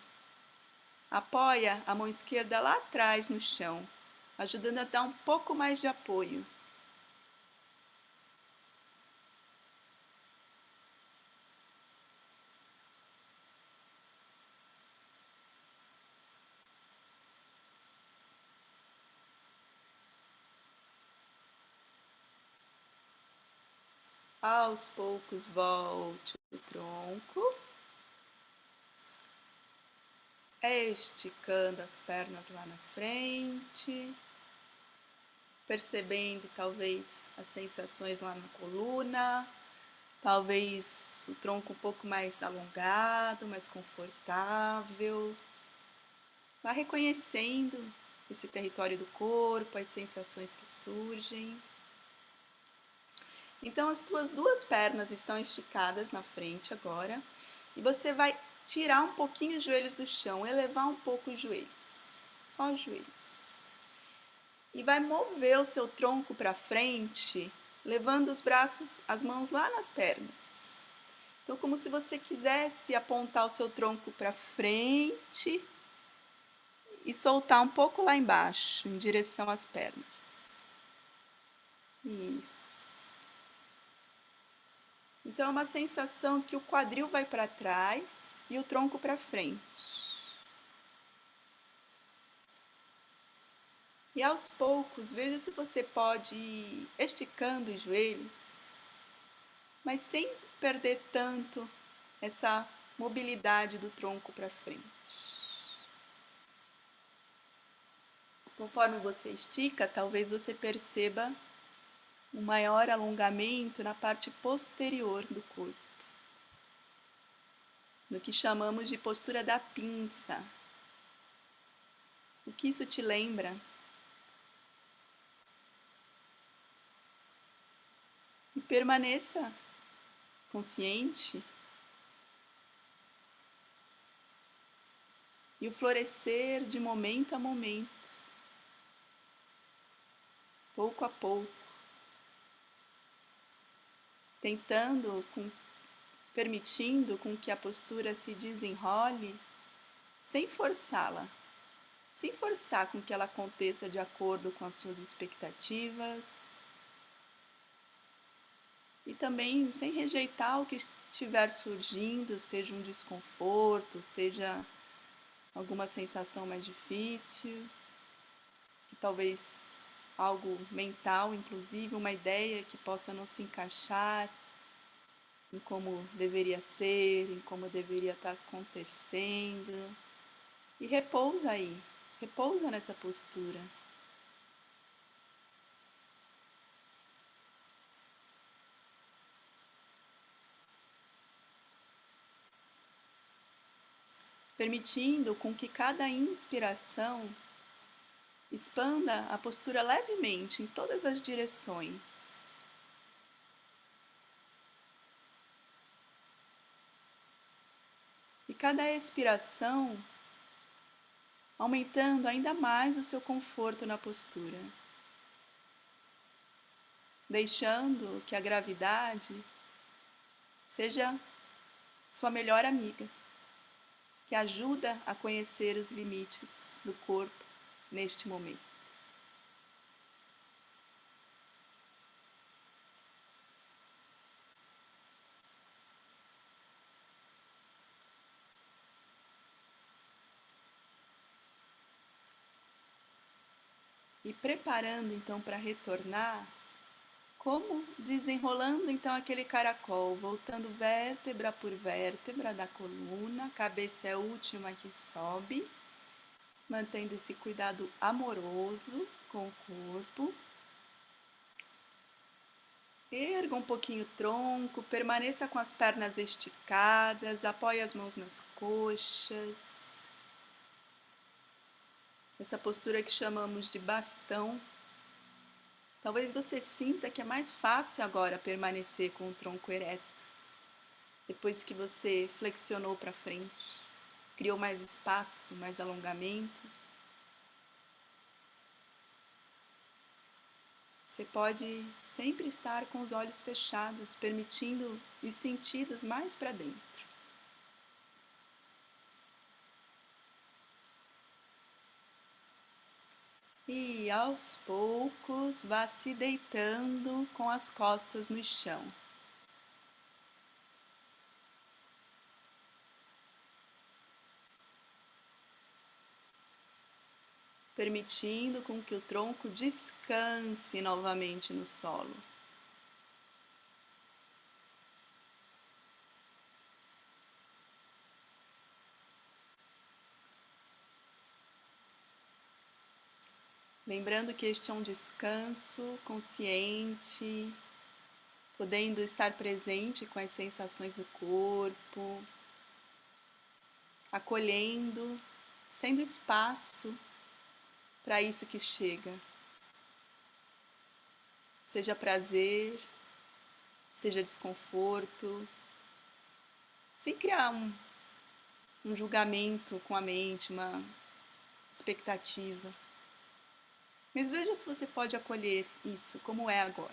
Apoia a mão esquerda lá atrás no chão, ajudando a dar um pouco mais de apoio. Aos poucos volte o tronco, esticando as pernas lá na frente, percebendo talvez as sensações lá na coluna, talvez o tronco um pouco mais alongado, mais confortável. Vá reconhecendo esse território do corpo, as sensações que surgem. Então as tuas duas pernas estão esticadas na frente agora e você vai tirar um pouquinho os joelhos do chão, elevar um pouco os joelhos, só os joelhos. E vai mover o seu tronco para frente, levando os braços, as mãos lá nas pernas. Então como se você quisesse apontar o seu tronco para frente e soltar um pouco lá embaixo, em direção às pernas. Isso. Então é uma sensação que o quadril vai para trás e o tronco para frente. E aos poucos, veja se você pode ir esticando os joelhos, mas sem perder tanto essa mobilidade do tronco para frente. Conforme você estica, talvez você perceba um maior alongamento na parte posterior do corpo, no que chamamos de postura da pinça. O que isso te lembra? E permaneça consciente. E o florescer de momento a momento, pouco a pouco, permitindo com que a postura se desenrole, sem forçá-la, sem forçar com que ela aconteça de acordo com as suas expectativas, e também sem rejeitar o que estiver surgindo, seja um desconforto, seja alguma sensação mais difícil, talvez algo mental, inclusive uma ideia que possa não se encaixar em como deveria ser, em como deveria estar acontecendo. E repousa aí, repousa nessa postura. Permitindo com que cada inspiração expanda a postura levemente em todas as direções. E cada expiração aumentando ainda mais o seu conforto na postura. deixando que a gravidade seja sua melhor amiga, que ajuda a conhecer os limites do corpo neste momento. E preparando então para retornar, como desenrolando então aquele caracol, voltando vértebra por vértebra da coluna, a cabeça é a última que sobe, mantendo esse cuidado amoroso com o corpo. Erga um pouquinho o tronco, permaneça com as pernas esticadas, apoie as mãos nas coxas. Essa postura que chamamos de bastão. Talvez você sinta que é mais fácil agora permanecer com o tronco ereto, depois que você flexionou para frente, criou mais espaço, mais alongamento. Você pode sempre estar com os olhos fechados, permitindo os sentidos mais para dentro. E aos poucos vá se deitando com as costas no chão. Permitindo com que o tronco descanse novamente no solo. Lembrando que este é um descanso consciente, podendo estar presente com as sensações do corpo, acolhendo, sendo espaço para isso que chega. Seja prazer, seja desconforto, sem criar um julgamento com a mente, uma expectativa. Mas veja se você pode acolher isso como é agora.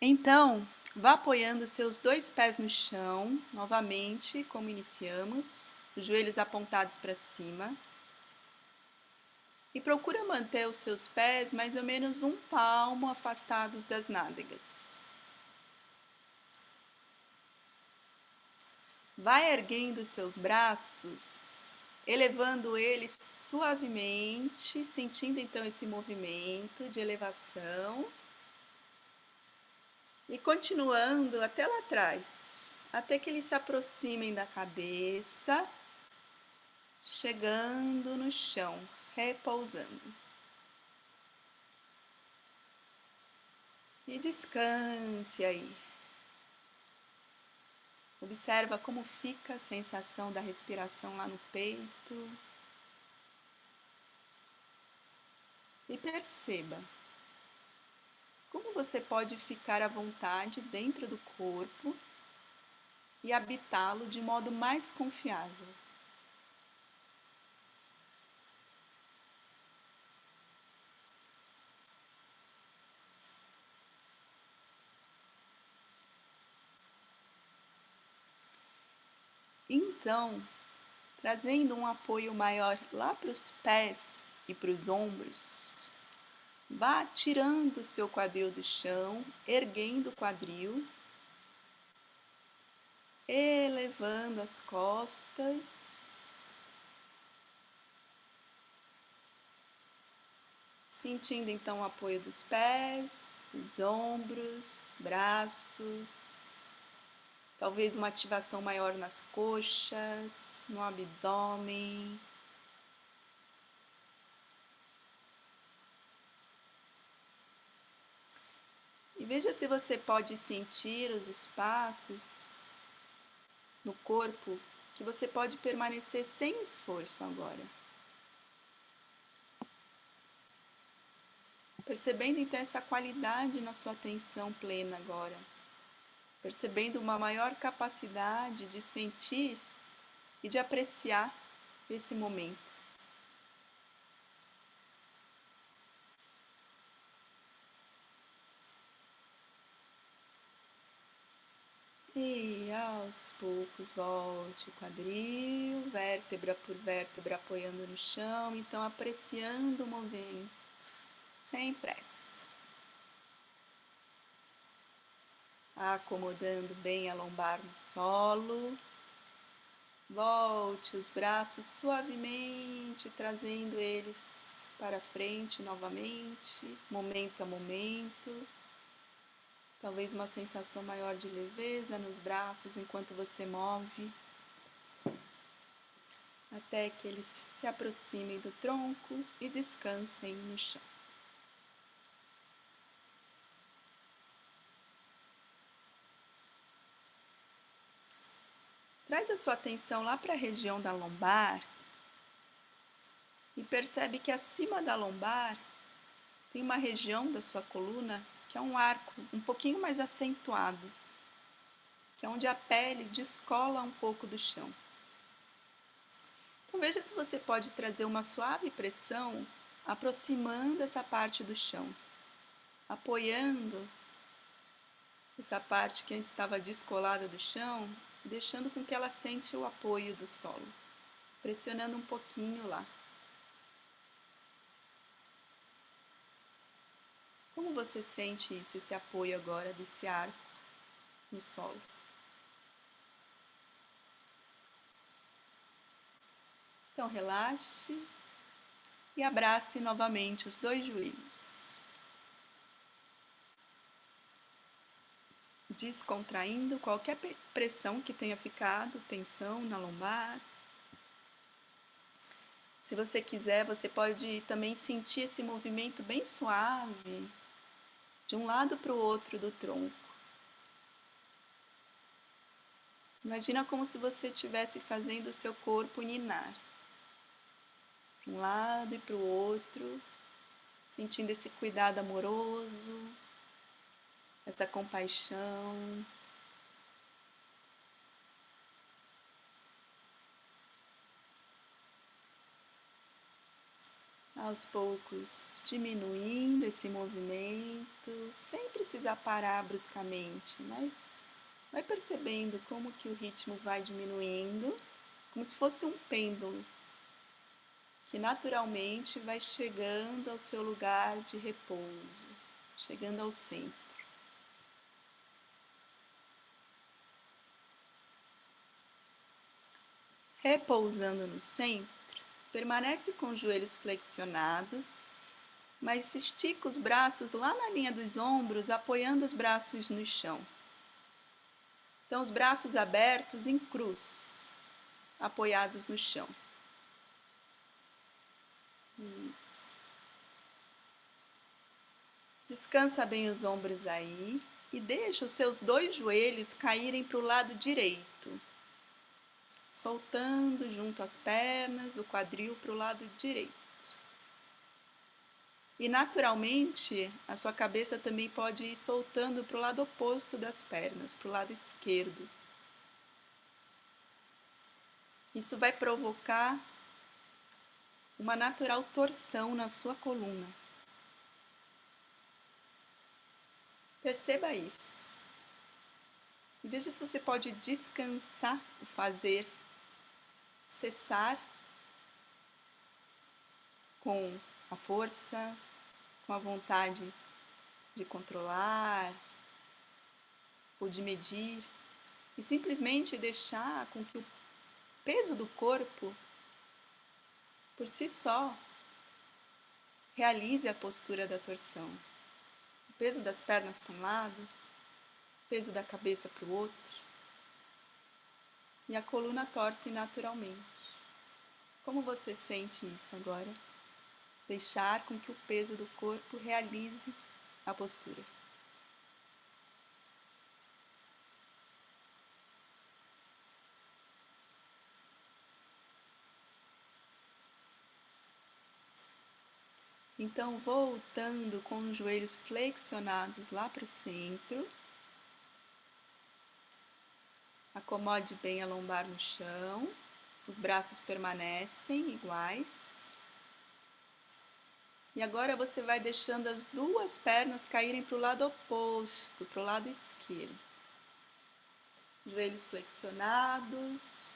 Então, vá apoiando seus 2 pés no chão, novamente, como iniciamos, os joelhos apontados para cima. E procura manter os seus pés mais ou menos 1 palmo afastados das nádegas. Vai erguendo os seus braços, elevando eles suavemente, sentindo então esse movimento de elevação. E continuando até lá atrás, até que eles se aproximem da cabeça, chegando no chão, repousando. E descanse aí. Observa como fica a sensação da respiração lá no peito. E perceba como você pode ficar à vontade dentro do corpo e habitá-lo de modo mais confiável. Então, trazendo um apoio maior lá para os pés e para os ombros, vá tirando o seu quadril do chão, erguendo o quadril, elevando as costas, sentindo então o apoio dos pés, dos ombros, braços, talvez uma ativação maior nas coxas, no abdômen. E veja se você pode sentir os espaços no corpo que você pode permanecer sem esforço agora. Percebendo então essa qualidade na sua atenção plena agora. Percebendo uma maior capacidade de sentir e de apreciar esse momento. E aos poucos volte o quadril, vértebra por vértebra apoiando no chão, então apreciando o movimento, sem pressa. Acomodando bem a lombar no solo. Volte os braços suavemente, trazendo eles para frente novamente, momento a momento. Talvez uma sensação maior de leveza nos braços enquanto você move, até que eles se aproximem do tronco e descansem no chão. Traz a sua atenção lá para a região da lombar e percebe que acima da lombar tem uma região da sua coluna que é um arco um pouquinho mais acentuado, que é onde a pele descola um pouco do chão. Então veja se você pode trazer uma suave pressão aproximando essa parte do chão, apoiando essa parte que antes estava descolada do chão, deixando com que ela sente o apoio do solo, pressionando um pouquinho lá. Como você sente isso, esse apoio agora desse arco no solo? Então relaxe e abrace novamente os dois joelhos, descontraindo qualquer pressão que tenha ficado, tensão na lombar. Se você quiser, você pode também sentir esse movimento bem suave, de um lado para o outro do tronco. Imagina como se você estivesse fazendo o seu corpo ninar, de um lado e para o outro, sentindo esse cuidado amoroso, essa compaixão. Aos poucos, diminuindo esse movimento, sem precisar parar bruscamente, mas vai percebendo como que o ritmo vai diminuindo, como se fosse um pêndulo, que naturalmente vai chegando ao seu lugar de repouso, chegando ao centro. Repousando no centro, permanece com os joelhos flexionados, mas estica os braços lá na linha dos ombros, apoiando os braços no chão. Então, os braços abertos em cruz, apoiados no chão. Isso. Descansa bem os ombros aí e deixa os seus dois joelhos caírem para o lado direito, soltando junto às pernas, o quadril para o lado direito. E naturalmente, a sua cabeça também pode ir soltando para o lado oposto das pernas, para o lado esquerdo. Isso vai provocar uma natural torção na sua coluna. Perceba isso. E veja se você pode descansar o fazer, cessar com a força, com a vontade de controlar ou de medir e simplesmente deixar com que o peso do corpo, por si só, realize a postura da torção. O peso das pernas para um lado, o peso da cabeça para o outro, e a coluna torce naturalmente. Como você sente isso agora? Deixar com que o peso do corpo realize a postura. Então, voltando com os joelhos flexionados lá para o centro, acomode bem a lombar no chão Os braços permanecem iguais. E agora você vai deixando as duas pernas caírem para o lado oposto, para o lado esquerdo. Joelhos flexionados.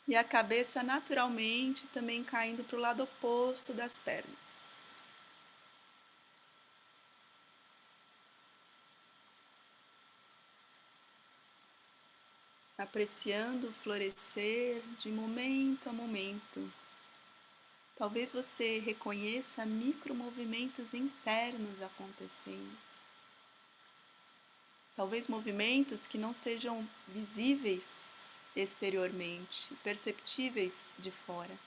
E a cabeça naturalmente também caindo para o lado oposto das pernas. Apreciando o florescer de momento a momento. Talvez você reconheça micromovimentos internos acontecendo. Talvez movimentos que não sejam visíveis exteriormente, perceptíveis de fora.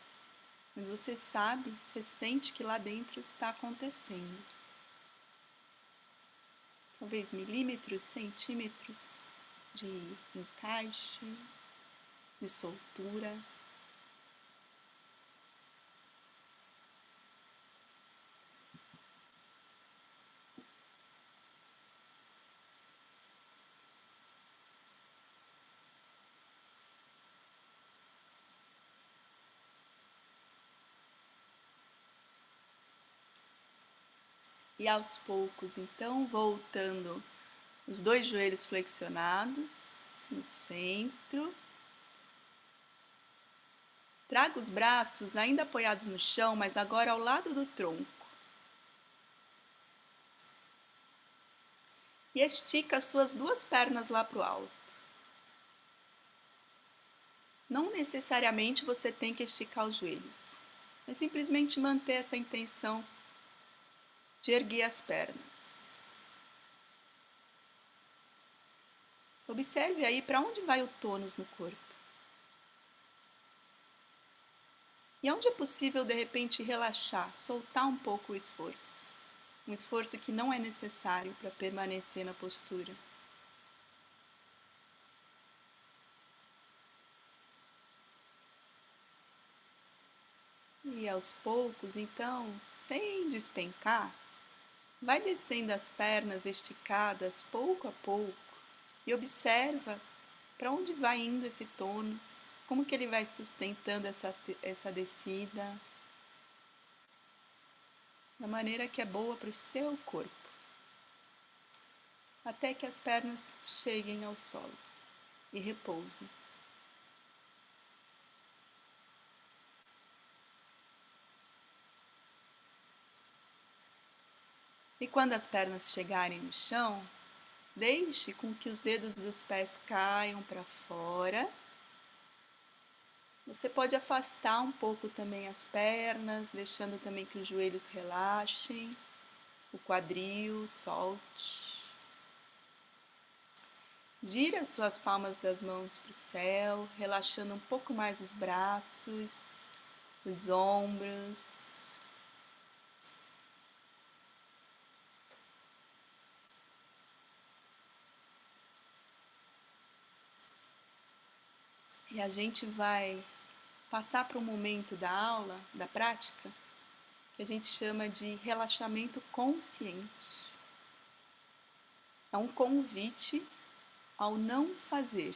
Mas você sabe, você sente que lá dentro está acontecendo. Talvez milímetros, centímetros de encaixe, de soltura. E aos poucos, então, voltando os dois joelhos flexionados no centro. Traga os braços ainda apoiados no chão, mas agora ao lado do tronco. E estica as suas duas pernas lá para o alto. Não necessariamente você tem que esticar os joelhos, mas simplesmente manter essa intenção de erguer as pernas. Observe aí para onde vai o tônus no corpo. E onde é possível, de repente, relaxar, soltar um pouco o esforço. Um esforço que não é necessário para permanecer na postura. E aos poucos, então, sem despencar, vai descendo as pernas esticadas pouco a pouco e observa para onde vai indo esse tônus, como que ele vai sustentando essa descida, da maneira que é boa para o seu corpo, até que as pernas cheguem ao solo e repousem. E quando as pernas chegarem no chão, deixe com que os dedos dos pés caiam para fora. Você pode afastar um pouco também as pernas, deixando também que os joelhos relaxem, o quadril solte. Gira as suas palmas das mãos para o céu, relaxando um pouco mais os braços, os ombros. E a gente vai passar para um momento da aula, da prática, que a gente chama de relaxamento consciente. É um convite ao não fazer.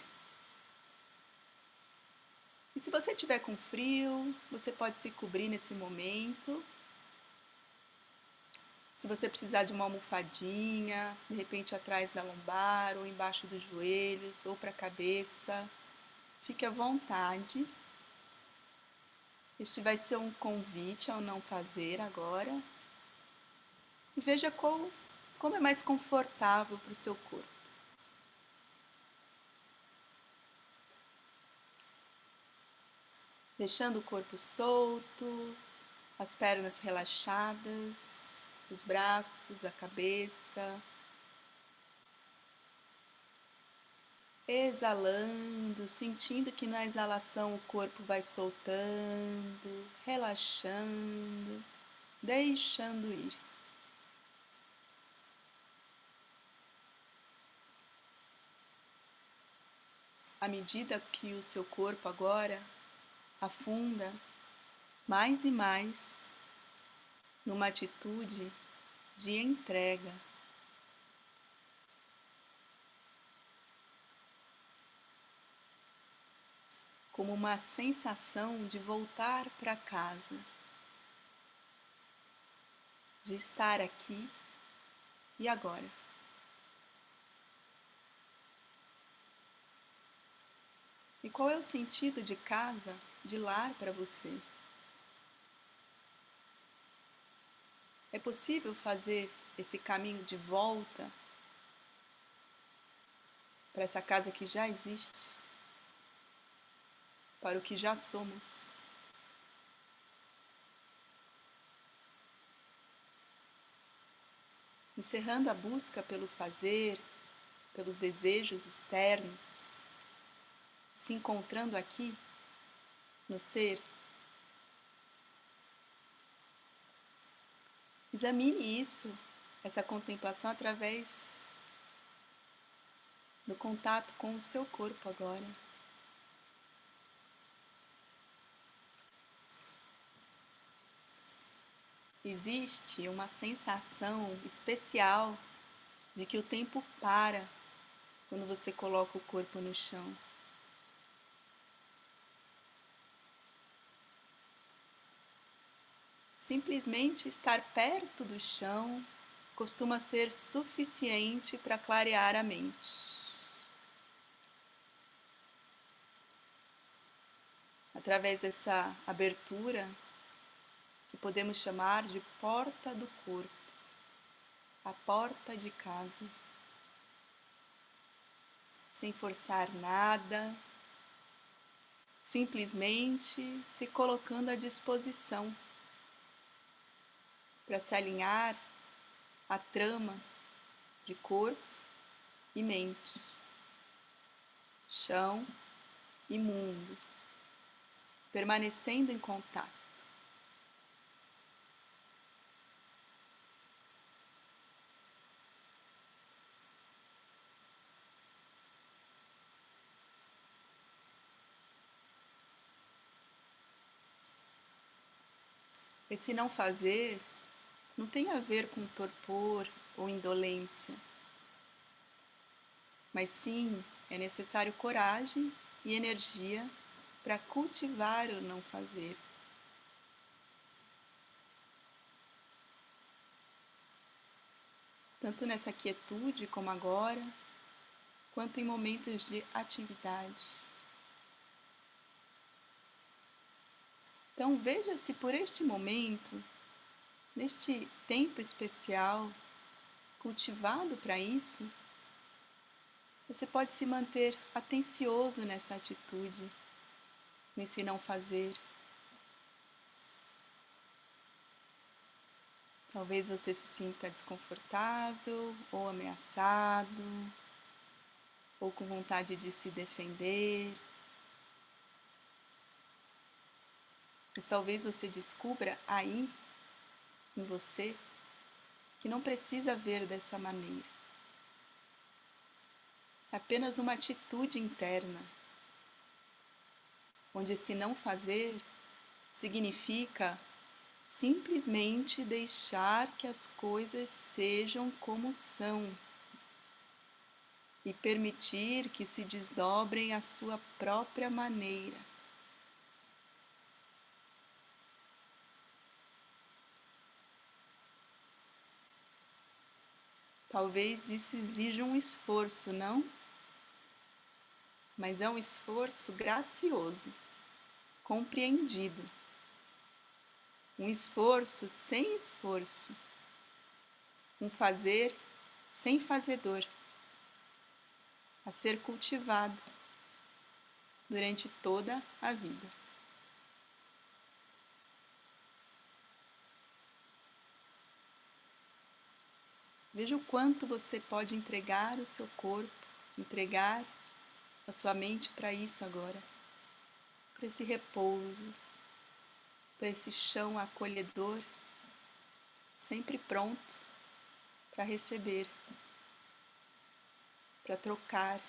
E se você tiver com frio, você pode se cobrir nesse momento. Se você precisar de uma almofadinha, de repente atrás da lombar, ou embaixo dos joelhos, ou para a cabeça, fique à vontade. Este vai ser um convite ao não fazer agora. E veja como é mais confortável para o seu corpo. Deixando o corpo solto, as pernas relaxadas, os braços, a cabeça. Exalando, sentindo que na exalação o corpo vai soltando, relaxando, deixando ir. À medida que o seu corpo agora afunda mais e mais numa atitude de entrega. como uma sensação de voltar para casa, de estar aqui e agora. E qual é o sentido de casa, de lar para você? É possível fazer esse caminho de volta para essa casa que já existe, para o que já somos? Encerrando a busca pelo fazer, pelos desejos externos, se encontrando aqui, no ser. Examine isso, essa contemplação, através do contato com o seu corpo agora. Existe uma sensação especial de que o tempo para quando você coloca o corpo no chão. Simplesmente estar perto do chão costuma ser suficiente para clarear a mente. Através dessa abertura, que podemos chamar de porta do corpo, a porta de casa, sem forçar nada, simplesmente se colocando à disposição para se alinhar à trama de corpo e mente, chão e mundo, permanecendo em contato. Esse não fazer não tem a ver com torpor ou indolência, mas sim é necessário coragem e energia para cultivar o não fazer. Tanto nessa quietude como agora, quanto em momentos de atividade. Então veja-se por este momento, neste tempo especial, cultivado para isso, você pode se manter atencioso nessa atitude, nesse não fazer. Talvez você se sinta desconfortável ou ameaçado, ou com vontade de se defender. Mas talvez você descubra aí, em você, que não precisa ver dessa maneira. É apenas uma atitude interna, onde esse não fazer significa simplesmente deixar que as coisas sejam como são e permitir que se desdobrem à sua própria maneira. Talvez isso exija um esforço, não? Mas é um esforço gracioso, compreendido. Um esforço sem esforço. Um fazer sem fazedor. A ser cultivado durante toda a vida. Veja o quanto você pode entregar o seu corpo, entregar a sua mente para isso agora, para esse repouso, para esse chão acolhedor, sempre pronto para receber, para trocar.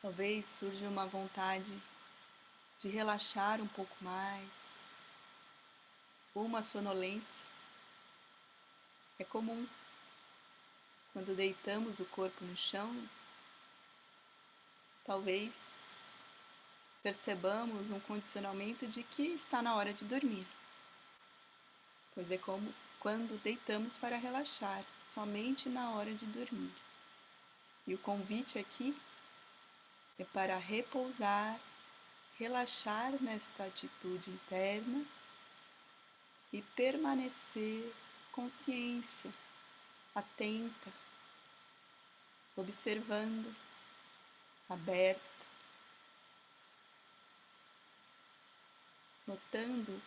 Talvez surja uma vontade de relaxar um pouco mais, ou uma sonolência. É comum, quando deitamos o corpo no chão, talvez percebamos um condicionamento de que está na hora de dormir, pois é como quando deitamos para relaxar, somente na hora de dormir. E o convite aqui é para repousar, relaxar nesta atitude interna e permanecer consciência, atenta, observando, aberta, notando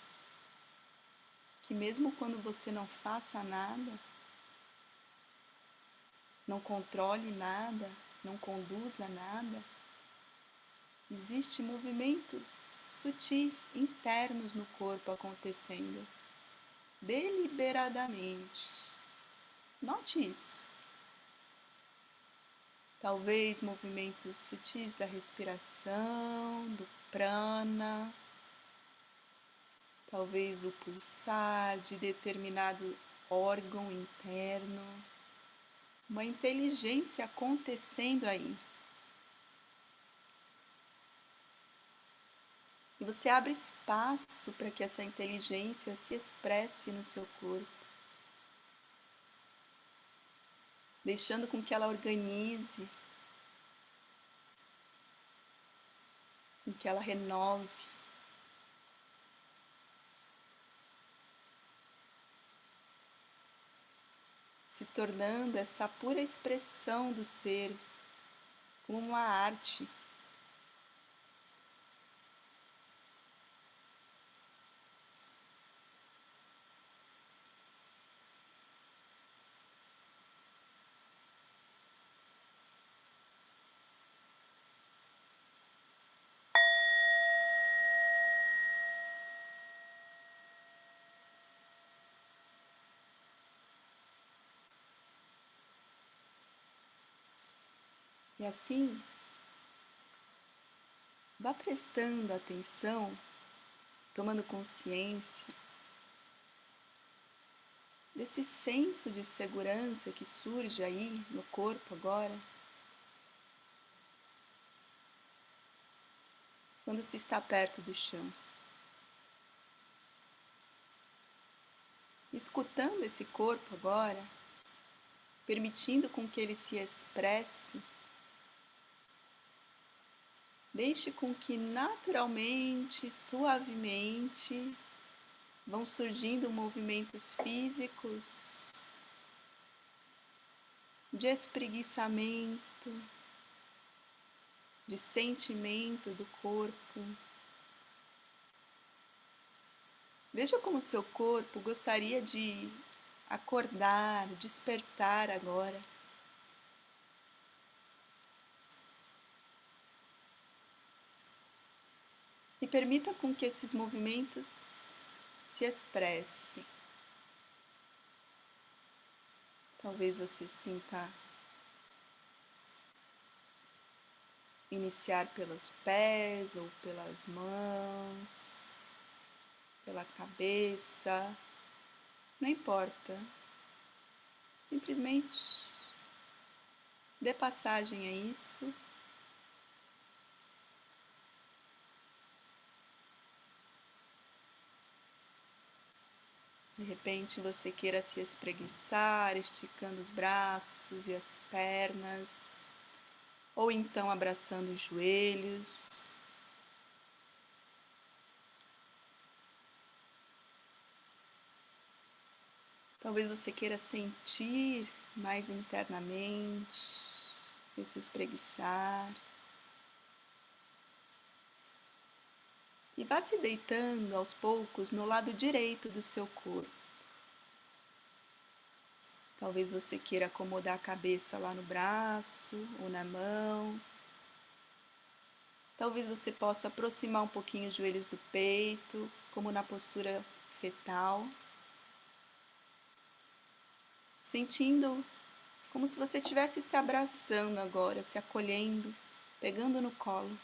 que mesmo quando você não faça nada, não controle nada, não conduza nada, existem movimentos sutis internos no corpo acontecendo, deliberadamente. Note isso. Talvez movimentos sutis da respiração, do prana, talvez o pulsar de determinado órgão interno, uma inteligência acontecendo aí. E você abre espaço para que essa inteligência se expresse no seu corpo, deixando com que ela organize, com que ela renove, se tornando essa pura expressão do ser, como uma arte. E assim, vá prestando atenção, tomando consciência desse senso de segurança que surge aí no corpo agora, quando se está perto do chão. Escutando esse corpo agora, permitindo com que ele se expresse, deixe com que naturalmente, suavemente, vão surgindo movimentos físicos de espreguiçamento, de sentimento do corpo. Veja como o seu corpo gostaria de acordar, despertar agora. E permita com que esses movimentos se expressem. Talvez você sinta iniciar pelos pés ou pelas mãos, pela cabeça, não importa. Simplesmente dê passagem a isso. De repente você queira se espreguiçar, esticando os braços e as pernas, ou então abraçando os joelhos. Talvez você queira sentir mais internamente esse espreguiçar. E vá se deitando aos poucos no lado direito do seu corpo. Talvez você queira acomodar a cabeça lá no braço ou na mão. Talvez você possa aproximar um pouquinho os joelhos do peito, como na postura fetal. Sentindo como se você estivesse se abraçando agora, se acolhendo pegando no colo.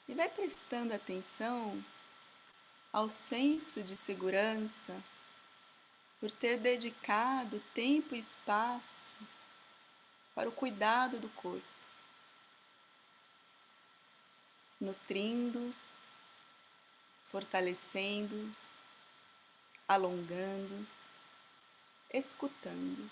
E vai prestando atenção ao senso de segurança por ter dedicado tempo e espaço para o cuidado do corpo, nutrindo, fortalecendo, alongando, escutando.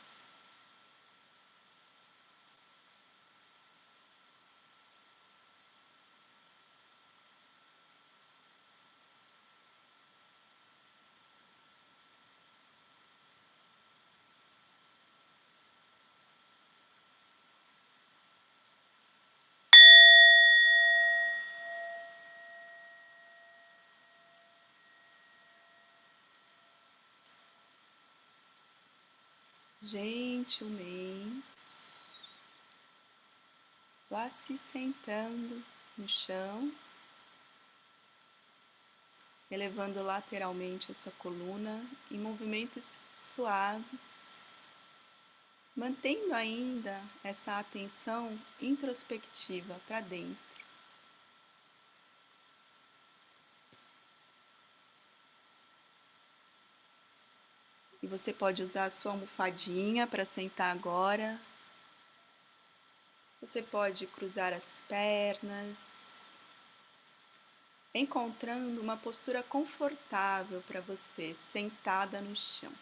Gentilmente, vá se sentando no chão, elevando lateralmente a sua coluna em movimentos suaves, mantendo ainda essa atenção introspectiva para dentro. E você pode usar a sua almofadinha para sentar agora. Você pode cruzar as pernas, encontrando uma postura confortável para você, sentada no chão.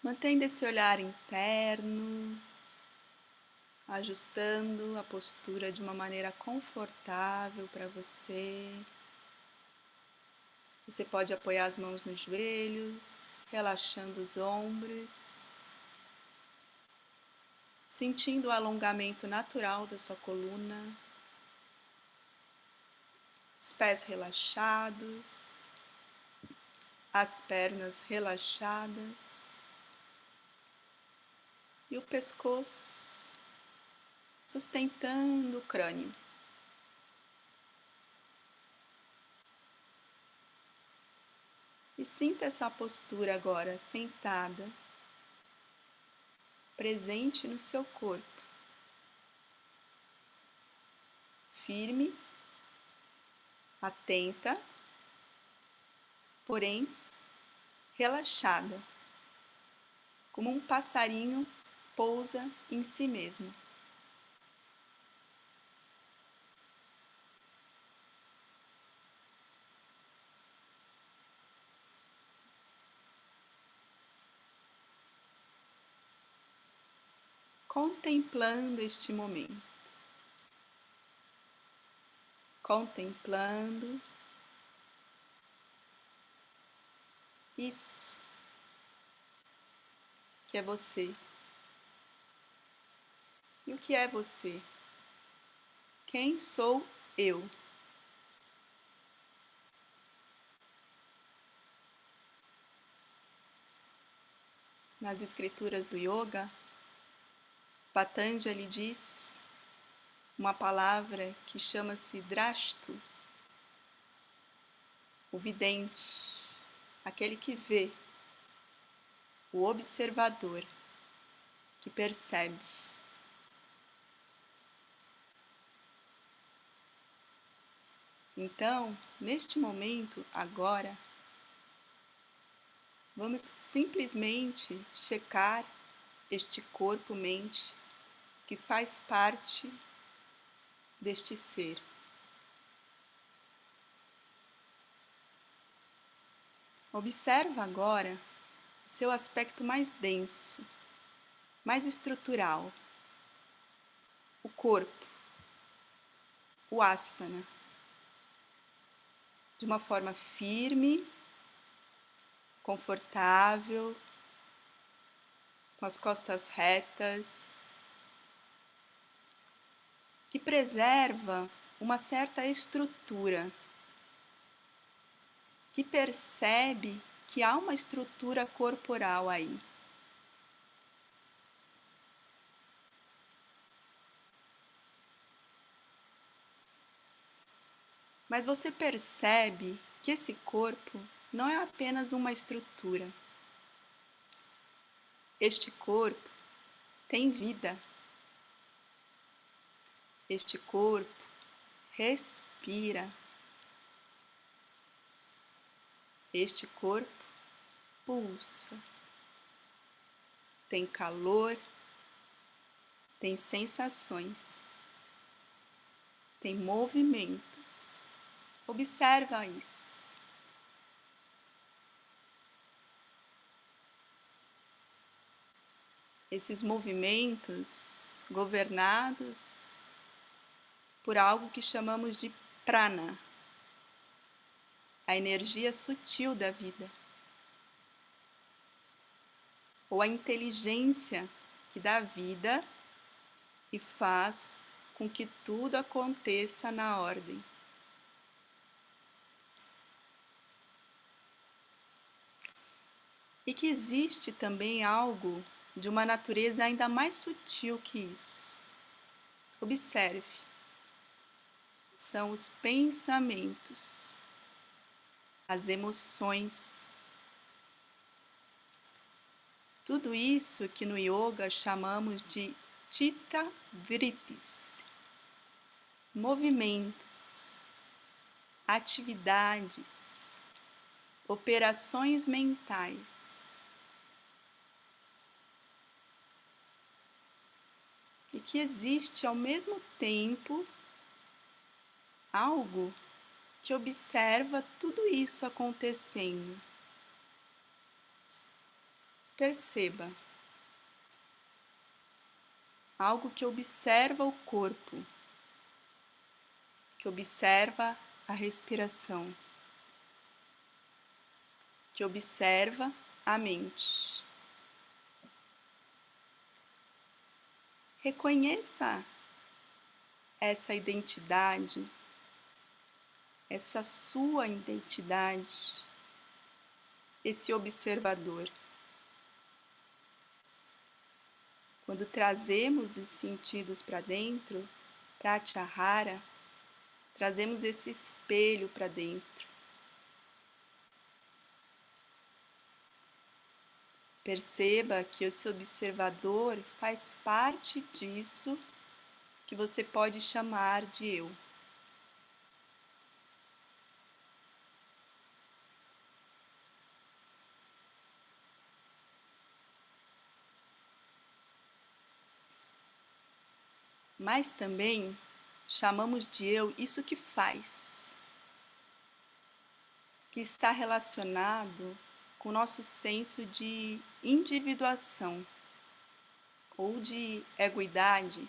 Mantendo esse olhar interno, ajustando a postura de uma maneira confortável para você. Você pode apoiar as mãos nos joelhos, relaxando os ombros, sentindo o alongamento natural da sua coluna, os pés relaxados, as pernas relaxadas e o pescoço sustentando o crânio. E sinta essa postura agora, sentada, presente no seu corpo. Firme, atenta, porém relaxada, como um passarinho pousa em si mesmo. Contemplando este momento, contemplando isso que é você. E o que é você? Quem sou eu? Nas escrituras do yoga, Patanjali diz uma palavra que chama-se Drashtu, o vidente, aquele que vê, o observador, que percebe. Então, neste momento, agora, vamos simplesmente checar este corpo-mente que faz parte deste ser. Observa agora o seu aspecto mais denso, mais estrutural, o corpo, o asana, de uma forma firme, confortável, com as costas retas, que preserva uma certa estrutura, que percebe que há uma estrutura corporal aí. Mas você percebe que esse corpo não é apenas uma estrutura. Este corpo tem vida. Este corpo respira. Este corpo pulsa. Tem calor, tem sensações, tem movimentos. Observa isso. Esses movimentos governados por algo que chamamos de prana, a energia sutil da vida, ou a inteligência que dá vida e faz com que tudo aconteça na ordem. E que existe também algo de uma natureza ainda mais sutil que isso. Observe. São os pensamentos, as emoções. Tudo isso que no yoga chamamos de chitta vrittis. Movimentos, atividades, operações mentais. E que existe ao mesmo tempo algo que observa tudo isso acontecendo. Perceba. Algo que observa o corpo, que observa a respiração, que observa a mente. Reconheça essa identidade, essa sua identidade, esse observador. Quando trazemos os sentidos para dentro, pratyahara, trazemos esse espelho para dentro. Perceba que esse observador faz parte disso que você pode chamar de eu. Mas também chamamos de eu isso que faz, que está relacionado com o nosso senso de individuação ou de egoidade,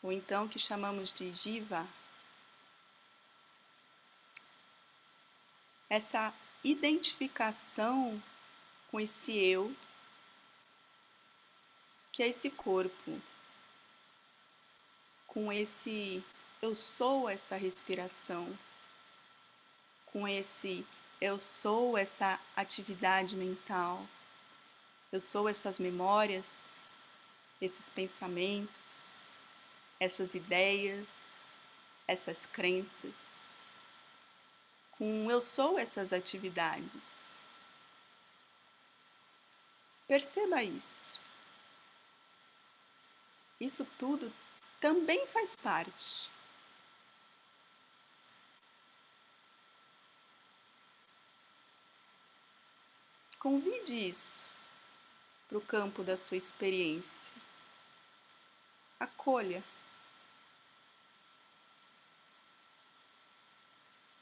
ou então que chamamos de jiva. Essa identificação com esse eu, que é esse corpo, com esse eu sou essa respiração, com esse eu sou essa atividade mental, eu sou essas memórias, esses pensamentos, essas ideias, essas crenças, com eu sou essas atividades. Perceba isso. Isso tudo também faz parte. Convide isso para o campo da sua experiência. Acolha.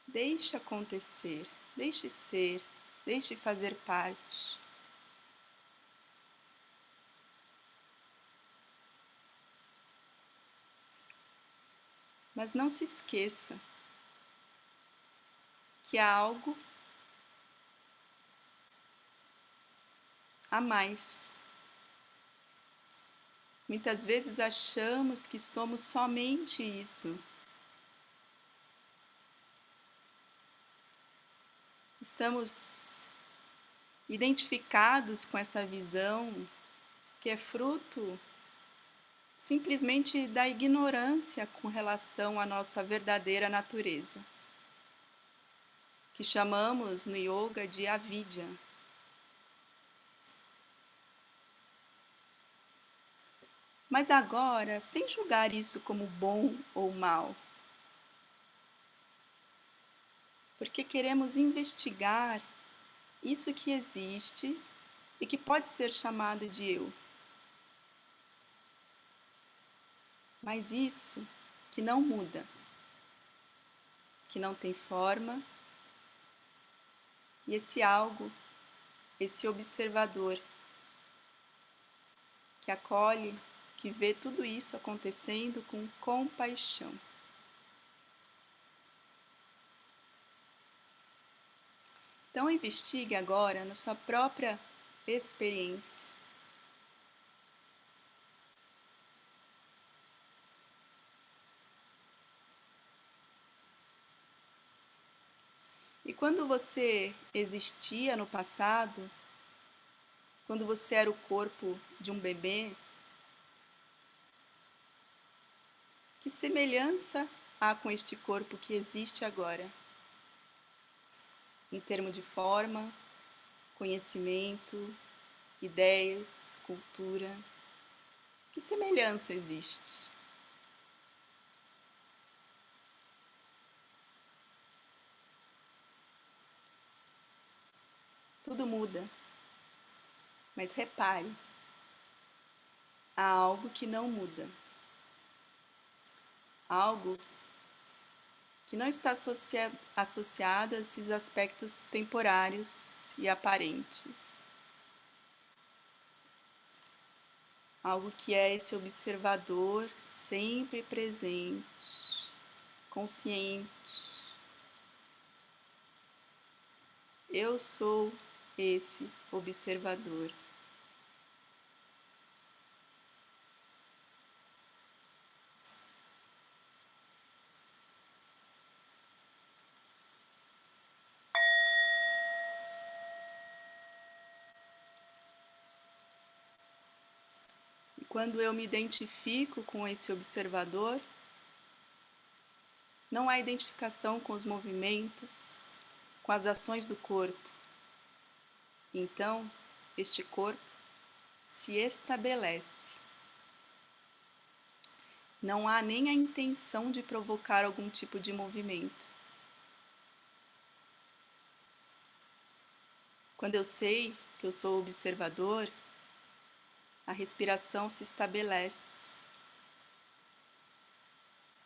Deixe acontecer, deixe ser, deixe fazer parte. Mas não se esqueça que há algo a mais. Muitas vezes achamos que somos somente isso. Estamos identificados com essa visão que é fruto simplesmente da ignorância com relação à nossa verdadeira natureza, que chamamos no yoga de avidya. Mas agora, sem julgar isso como bom ou mal, porque queremos investigar isso que existe e que pode ser chamado de eu. Mas isso que não muda, que não tem forma, e esse algo, esse observador, que acolhe, que vê tudo isso acontecendo com compaixão. Então investigue agora na sua própria experiência. E quando você existia no passado, quando você era o corpo de um bebê, que semelhança há com este corpo que existe agora? Em termos de forma, conhecimento, ideias, cultura, que semelhança existe? Tudo muda, mas repare, há algo que não muda, algo que não está associado a esses aspectos temporários e aparentes. Algo que é esse observador sempre presente, consciente. Eu sou esse observador. E quando eu me identifico com esse observador, não há identificação com os movimentos, com as ações do corpo. Então, este corpo se estabelece. Não há nem a intenção de provocar algum tipo de movimento. Quando eu sei que eu sou observador, a respiração se estabelece.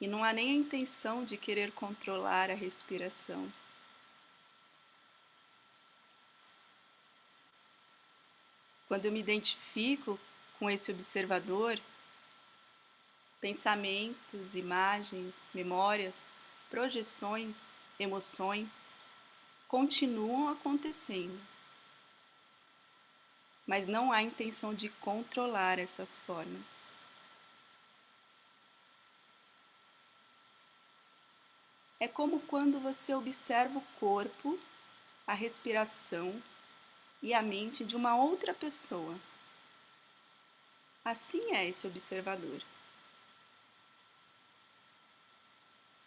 E não há nem a intenção de querer controlar a respiração. Quando eu me identifico com esse observador, pensamentos, imagens, memórias, projeções, emoções continuam acontecendo. Mas não há intenção de controlar essas formas. É como quando você observa o corpo, a respiração e a mente de uma outra pessoa. Assim é esse observador.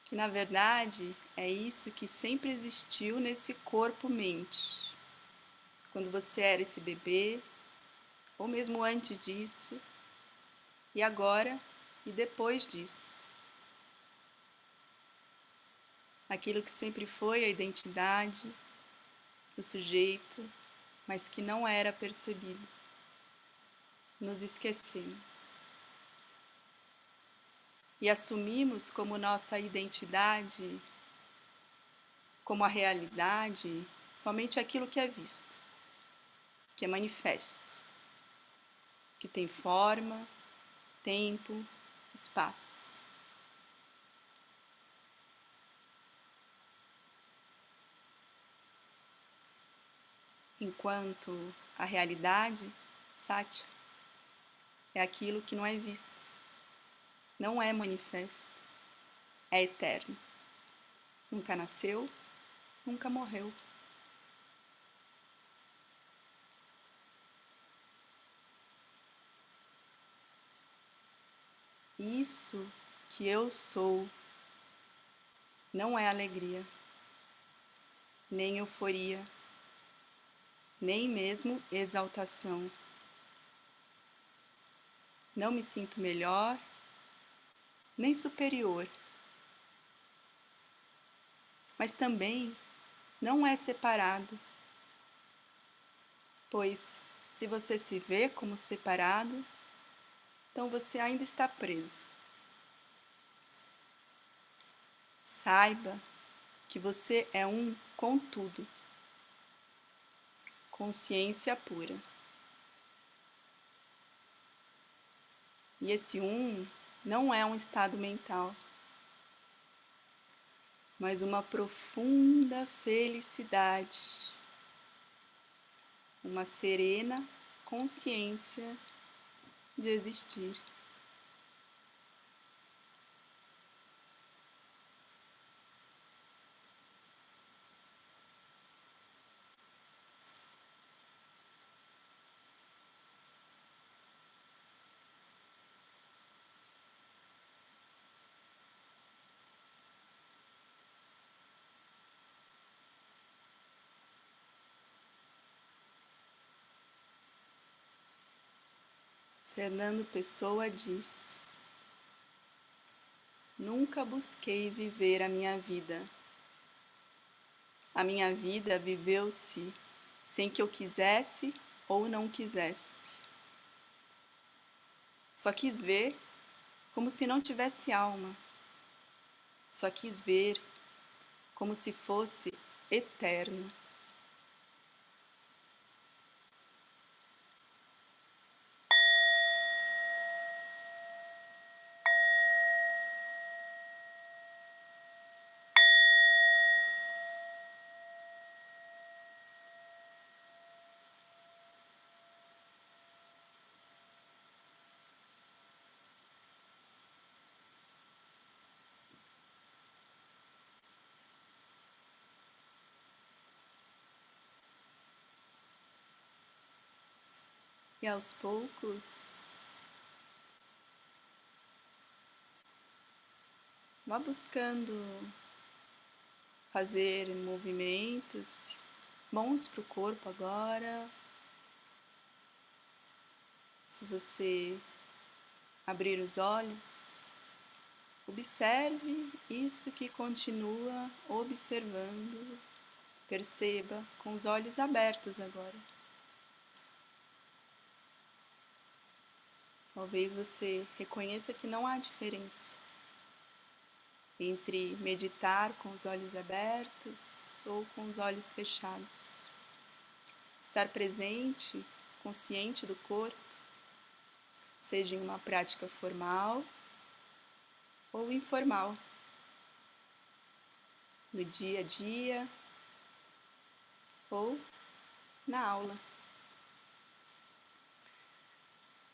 Que na verdade é isso que sempre existiu nesse corpo-mente. Quando você era esse bebê, ou mesmo antes disso, e agora e depois disso. Aquilo que sempre foi a identidade, o sujeito, mas que não era percebido. Nos esquecemos. E assumimos como nossa identidade, como a realidade, somente aquilo que é visto, que é manifesto, que tem forma, tempo, espaço. Enquanto a realidade, Satya, é aquilo que não é visto, não é manifesto, é eterno. Nunca nasceu, nunca morreu. Isso que eu sou não é alegria, nem euforia, nem mesmo exaltação. Não me sinto melhor, nem superior. Mas também não é separado, pois se você se vê como separado, então você ainda está preso. Saiba que você é um com tudo, consciência pura. E esse não é um estado mental, mas uma profunda felicidade, uma serena consciência de existir. Fernando Pessoa diz: nunca busquei viver a minha vida. A minha vida viveu-se sem que eu quisesse ou não quisesse. Só quis ver como se não tivesse alma. Só quis ver como se fosse eterno. E aos poucos, vá buscando fazer movimentos bons para o corpo agora. Se você abrir os olhos, observe isso que continua observando. Perceba com os olhos abertos agora. Talvez você reconheça que não há diferença entre meditar com os olhos abertos ou com os olhos fechados. Estar presente, consciente do corpo, seja em uma prática formal ou informal, no dia a dia ou na aula.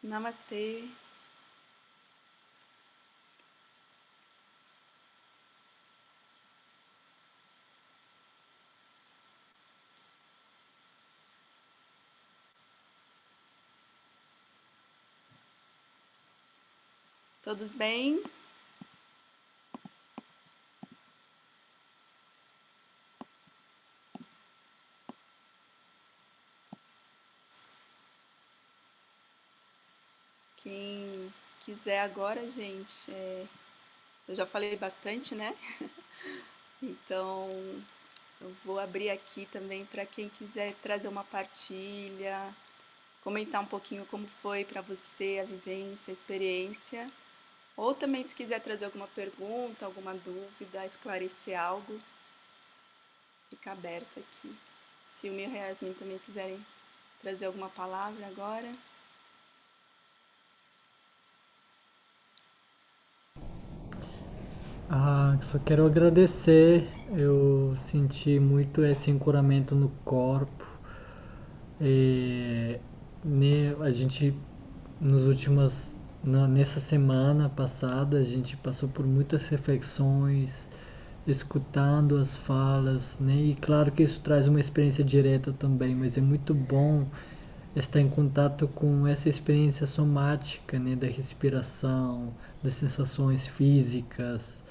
Namastê. Todos bem? Quem quiser agora, gente, eu já falei bastante, né? Então, eu vou abrir aqui também para quem quiser trazer uma partilha, comentar um pouquinho como foi para você a vivência, a experiência. Ou também se quiser trazer alguma pergunta, alguma dúvida, esclarecer algo, fica aberto aqui. Se o Mir e a Yasmin também quiserem trazer alguma palavra agora. Só quero agradecer. Eu senti muito esse encorajamento no corpo. A gente nessa semana passada a gente passou por muitas reflexões, escutando as falas, né? E claro que isso traz uma experiência direta também, mas é muito bom está em contato com essa experiência somática, né, da respiração, das sensações físicas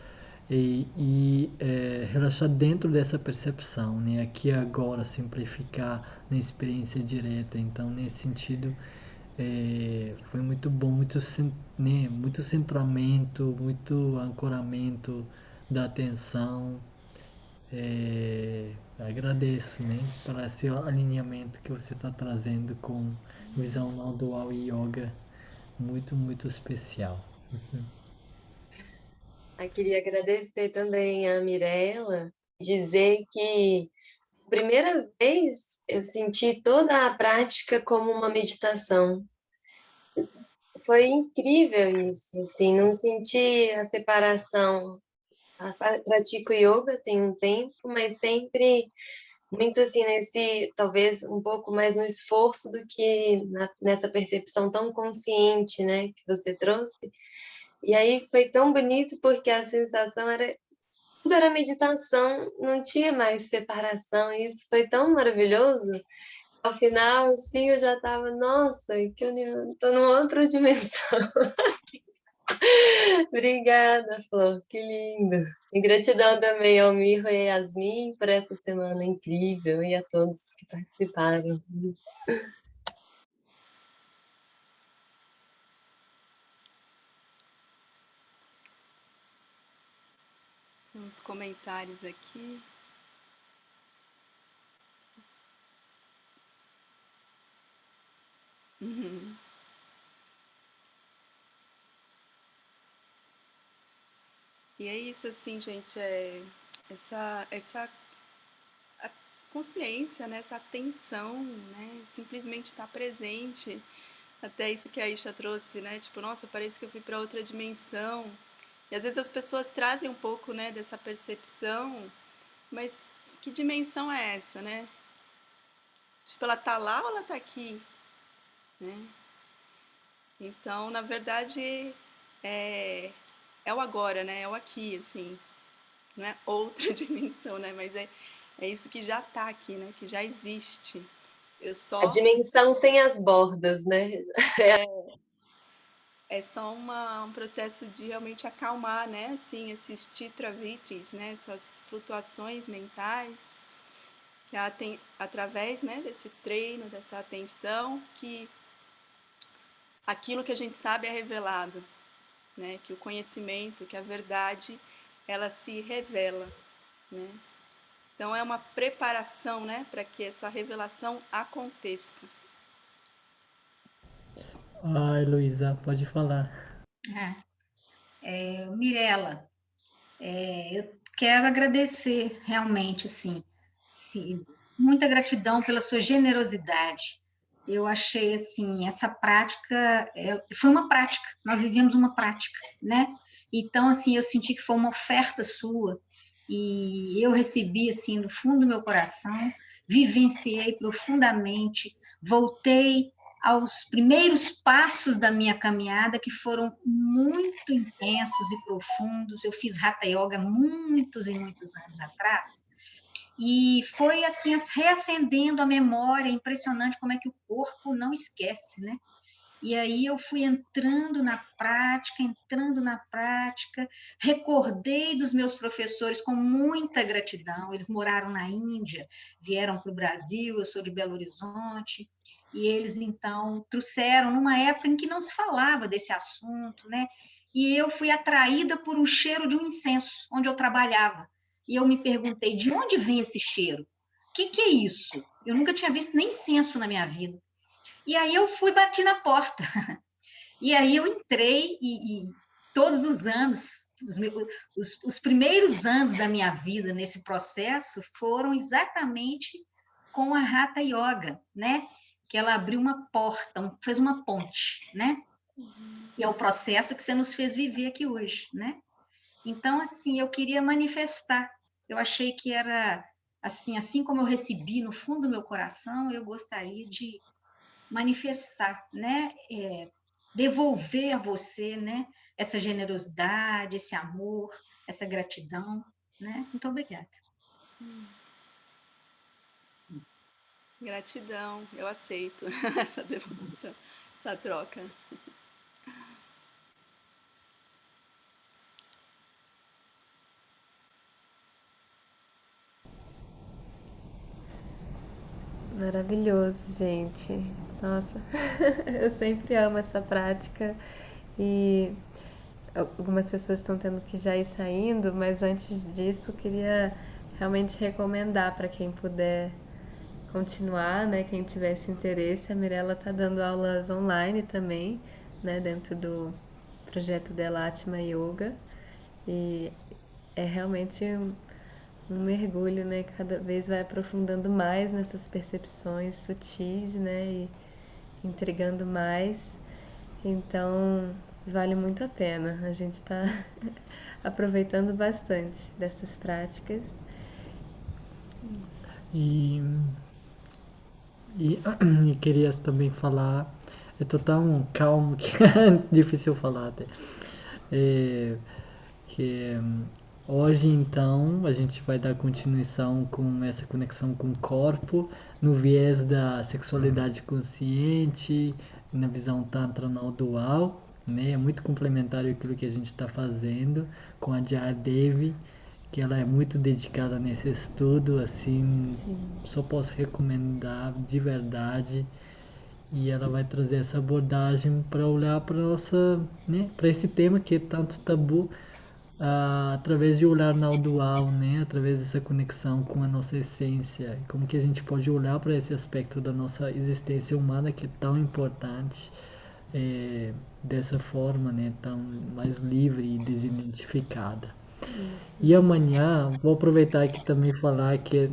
relaxar dentro dessa percepção, né, aqui e agora, simplificar na experiência direta. Então, nesse sentido, foi muito bom, né, muito centramento, muito ancoramento da atenção. Agradeço, né, por esse alinhamento que você está trazendo com visão não dual e yoga, muito, muito especial. Eu queria agradecer também a Mirella, dizer que, primeira vez, eu senti toda a prática como uma meditação. Foi incrível isso, assim, não senti a separação. Pratico yoga tem um tempo, mas sempre muito assim talvez um pouco mais no esforço do que nessa percepção tão consciente, né, que você trouxe. E aí foi tão bonito porque a sensação era tudo era meditação, não tinha mais separação, e isso foi tão maravilhoso. Ao final, assim, eu já estava, nossa, que eu estou numa outra dimensão. Obrigada, Flor, que lindo. E gratidão também ao Mirro e a Yasmin por essa semana incrível e a todos que participaram. Uns comentários aqui. E é isso, assim, gente, essa a consciência, né, essa atenção, né, simplesmente estar presente. Até isso que a Isha trouxe, né, tipo, nossa, parece que eu fui para outra dimensão. E às vezes as pessoas trazem um pouco, né, dessa percepção, mas que dimensão é essa, né? Tipo, ela tá lá ou ela tá aqui, né? Então, na verdade, é, é o agora, né? É o aqui, assim. Não é outra dimensão, né? Mas é isso que já tá aqui, né? Que já existe. Eu A só dimensão sem as bordas, né? é só um processo de realmente acalmar, né? Assim, esses titravitris, né? Essas flutuações mentais, que através, né, desse treino, dessa atenção, que aquilo que a gente sabe é revelado, né? Que o conhecimento, que a verdade, ela se revela, né? Então é uma preparação, né, para que essa revelação aconteça. Ai, Luísa, pode falar. Mirella, eu quero agradecer realmente, assim, muita gratidão pela sua generosidade. Eu achei, assim, essa prática, foi uma prática, nós vivemos uma prática, né? Então, assim, eu senti que foi uma oferta sua, e eu recebi, assim, do fundo do meu coração, vivenciei profundamente, voltei aos primeiros passos da minha caminhada, que foram muito intensos e profundos. Eu fiz Hatha Yoga muitos e muitos anos atrás, e foi assim, reacendendo a memória, impressionante como é que o corpo não esquece, né? E aí eu fui entrando na prática, recordei dos meus professores com muita gratidão. Eles moraram na Índia, vieram para o Brasil, eu sou de Belo Horizonte, e eles então trouxeram numa época em que não se falava desse assunto, né? E eu fui atraída por um cheiro de um incenso, onde eu trabalhava. E eu me perguntei, de onde vem esse cheiro? O que é isso? Eu nunca tinha visto nem incenso na minha vida. E aí eu fui, bati na porta. E aí eu entrei e todos os anos, os primeiros anos da minha vida nesse processo foram exatamente com a Hatha Yoga, né? Que ela abriu uma porta, fez uma ponte, né? E é o processo que você nos fez viver aqui hoje, né? Então, assim, eu queria manifestar. Eu achei que era assim como eu recebi no fundo do meu coração, eu gostaria de manifestar, né? Devolver a você, né? Essa generosidade, esse amor, essa gratidão, né? Muito obrigada. Gratidão, eu aceito essa devolução, essa troca. Maravilhoso, gente. Nossa, eu sempre amo essa prática e algumas pessoas estão tendo que já ir saindo, mas antes disso queria realmente recomendar para quem puder continuar, né? Quem tivesse interesse, a Mirella está dando aulas online também, né? Dentro do projeto dela Atma Yoga e é realmente um mergulho, né? Cada vez vai aprofundando mais nessas percepções sutis, né? E entregando mais. Então, vale muito a pena. A gente está aproveitando bastante dessas práticas. E, e, e queria também falar, eu tô tão calmo que é difícil falar até. É, que hoje então a gente vai dar continuação com essa conexão com o corpo no viés da sexualidade consciente, na visão tantra não dual, né? É muito complementar aquilo que a gente está fazendo com a Jaya Devi, que ela é muito dedicada nesse estudo, assim, só posso recomendar de verdade. E ela vai trazer essa abordagem para olhar para nossa, né, para esse tema que é tanto tabu, através de olhar na dual, né, através dessa conexão com a nossa essência, como que a gente pode olhar para esse aspecto da nossa existência humana que é tão importante, dessa forma, né, tão mais livre e desidentificada. Isso. E amanhã, vou aproveitar aqui também falar que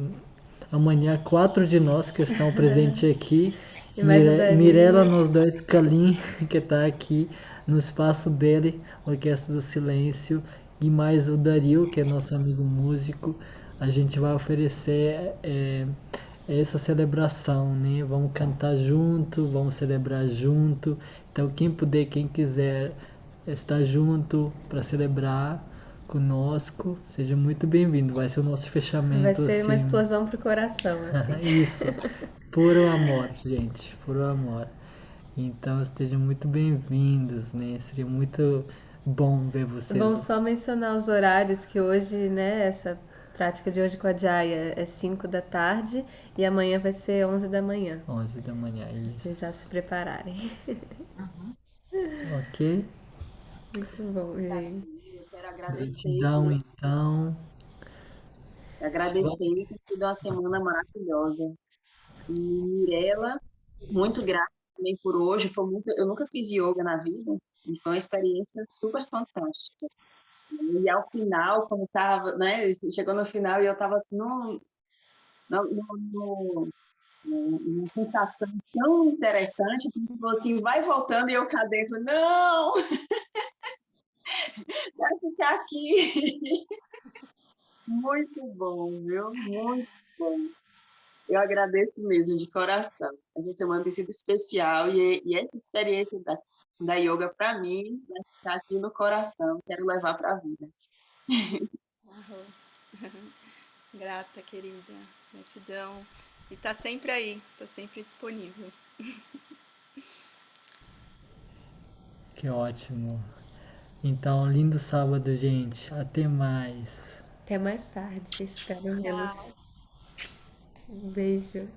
amanhã 4 de nós que estão presentes aqui, E mais o Mirella Davi. nos dá esse calinho que está aqui no espaço dele, Orquestra do Silêncio, e mais o Dario, que é nosso amigo músico. A gente vai oferecer essa celebração, né? Vamos cantar junto, vamos celebrar junto. Então quem puder, quem quiser estar junto para celebrar conosco, seja muito bem-vindo. Vai ser o nosso Vai fechamento ser uma assim. explosão pro coração, assim. Isso, puro amor, gente, puro amor. Então estejam muito bem-vindos, né? Seria muito bom ver vocês. Vamos só mencionar os horários que hoje, né, essa prática de hoje com a Jaya é 5 da tarde e amanhã vai ser 11 da manhã. 11 da manhã, Vocês já isso. se prepararem. Uhum. Ok? Muito bom, Tá, gente. eu quero agradecer, Gratidão, viu? então. Agradecer, tem sido uma semana maravilhosa. E Mirella, muito grata também por hoje. Foi muito, eu nunca fiz yoga na vida e foi uma experiência super fantástica. E ao final, como estava, né? Chegou no final e eu estava numa sensação tão interessante que falou assim, vai voltando e eu cá dentro, não, quero ficar aqui. Muito bom, viu? Muito bom. Eu agradeço mesmo, de coração. Essa semana tem sido especial e essa experiência da yoga, para mim, vai ficar aqui no coração. Quero levar para a vida. Grata, querida. Gratidão. E tá sempre aí, tá sempre disponível. Que ótimo. Então, lindo sábado, gente. Até mais. Até mais tarde, espero vê-los. Tchau. Um beijo.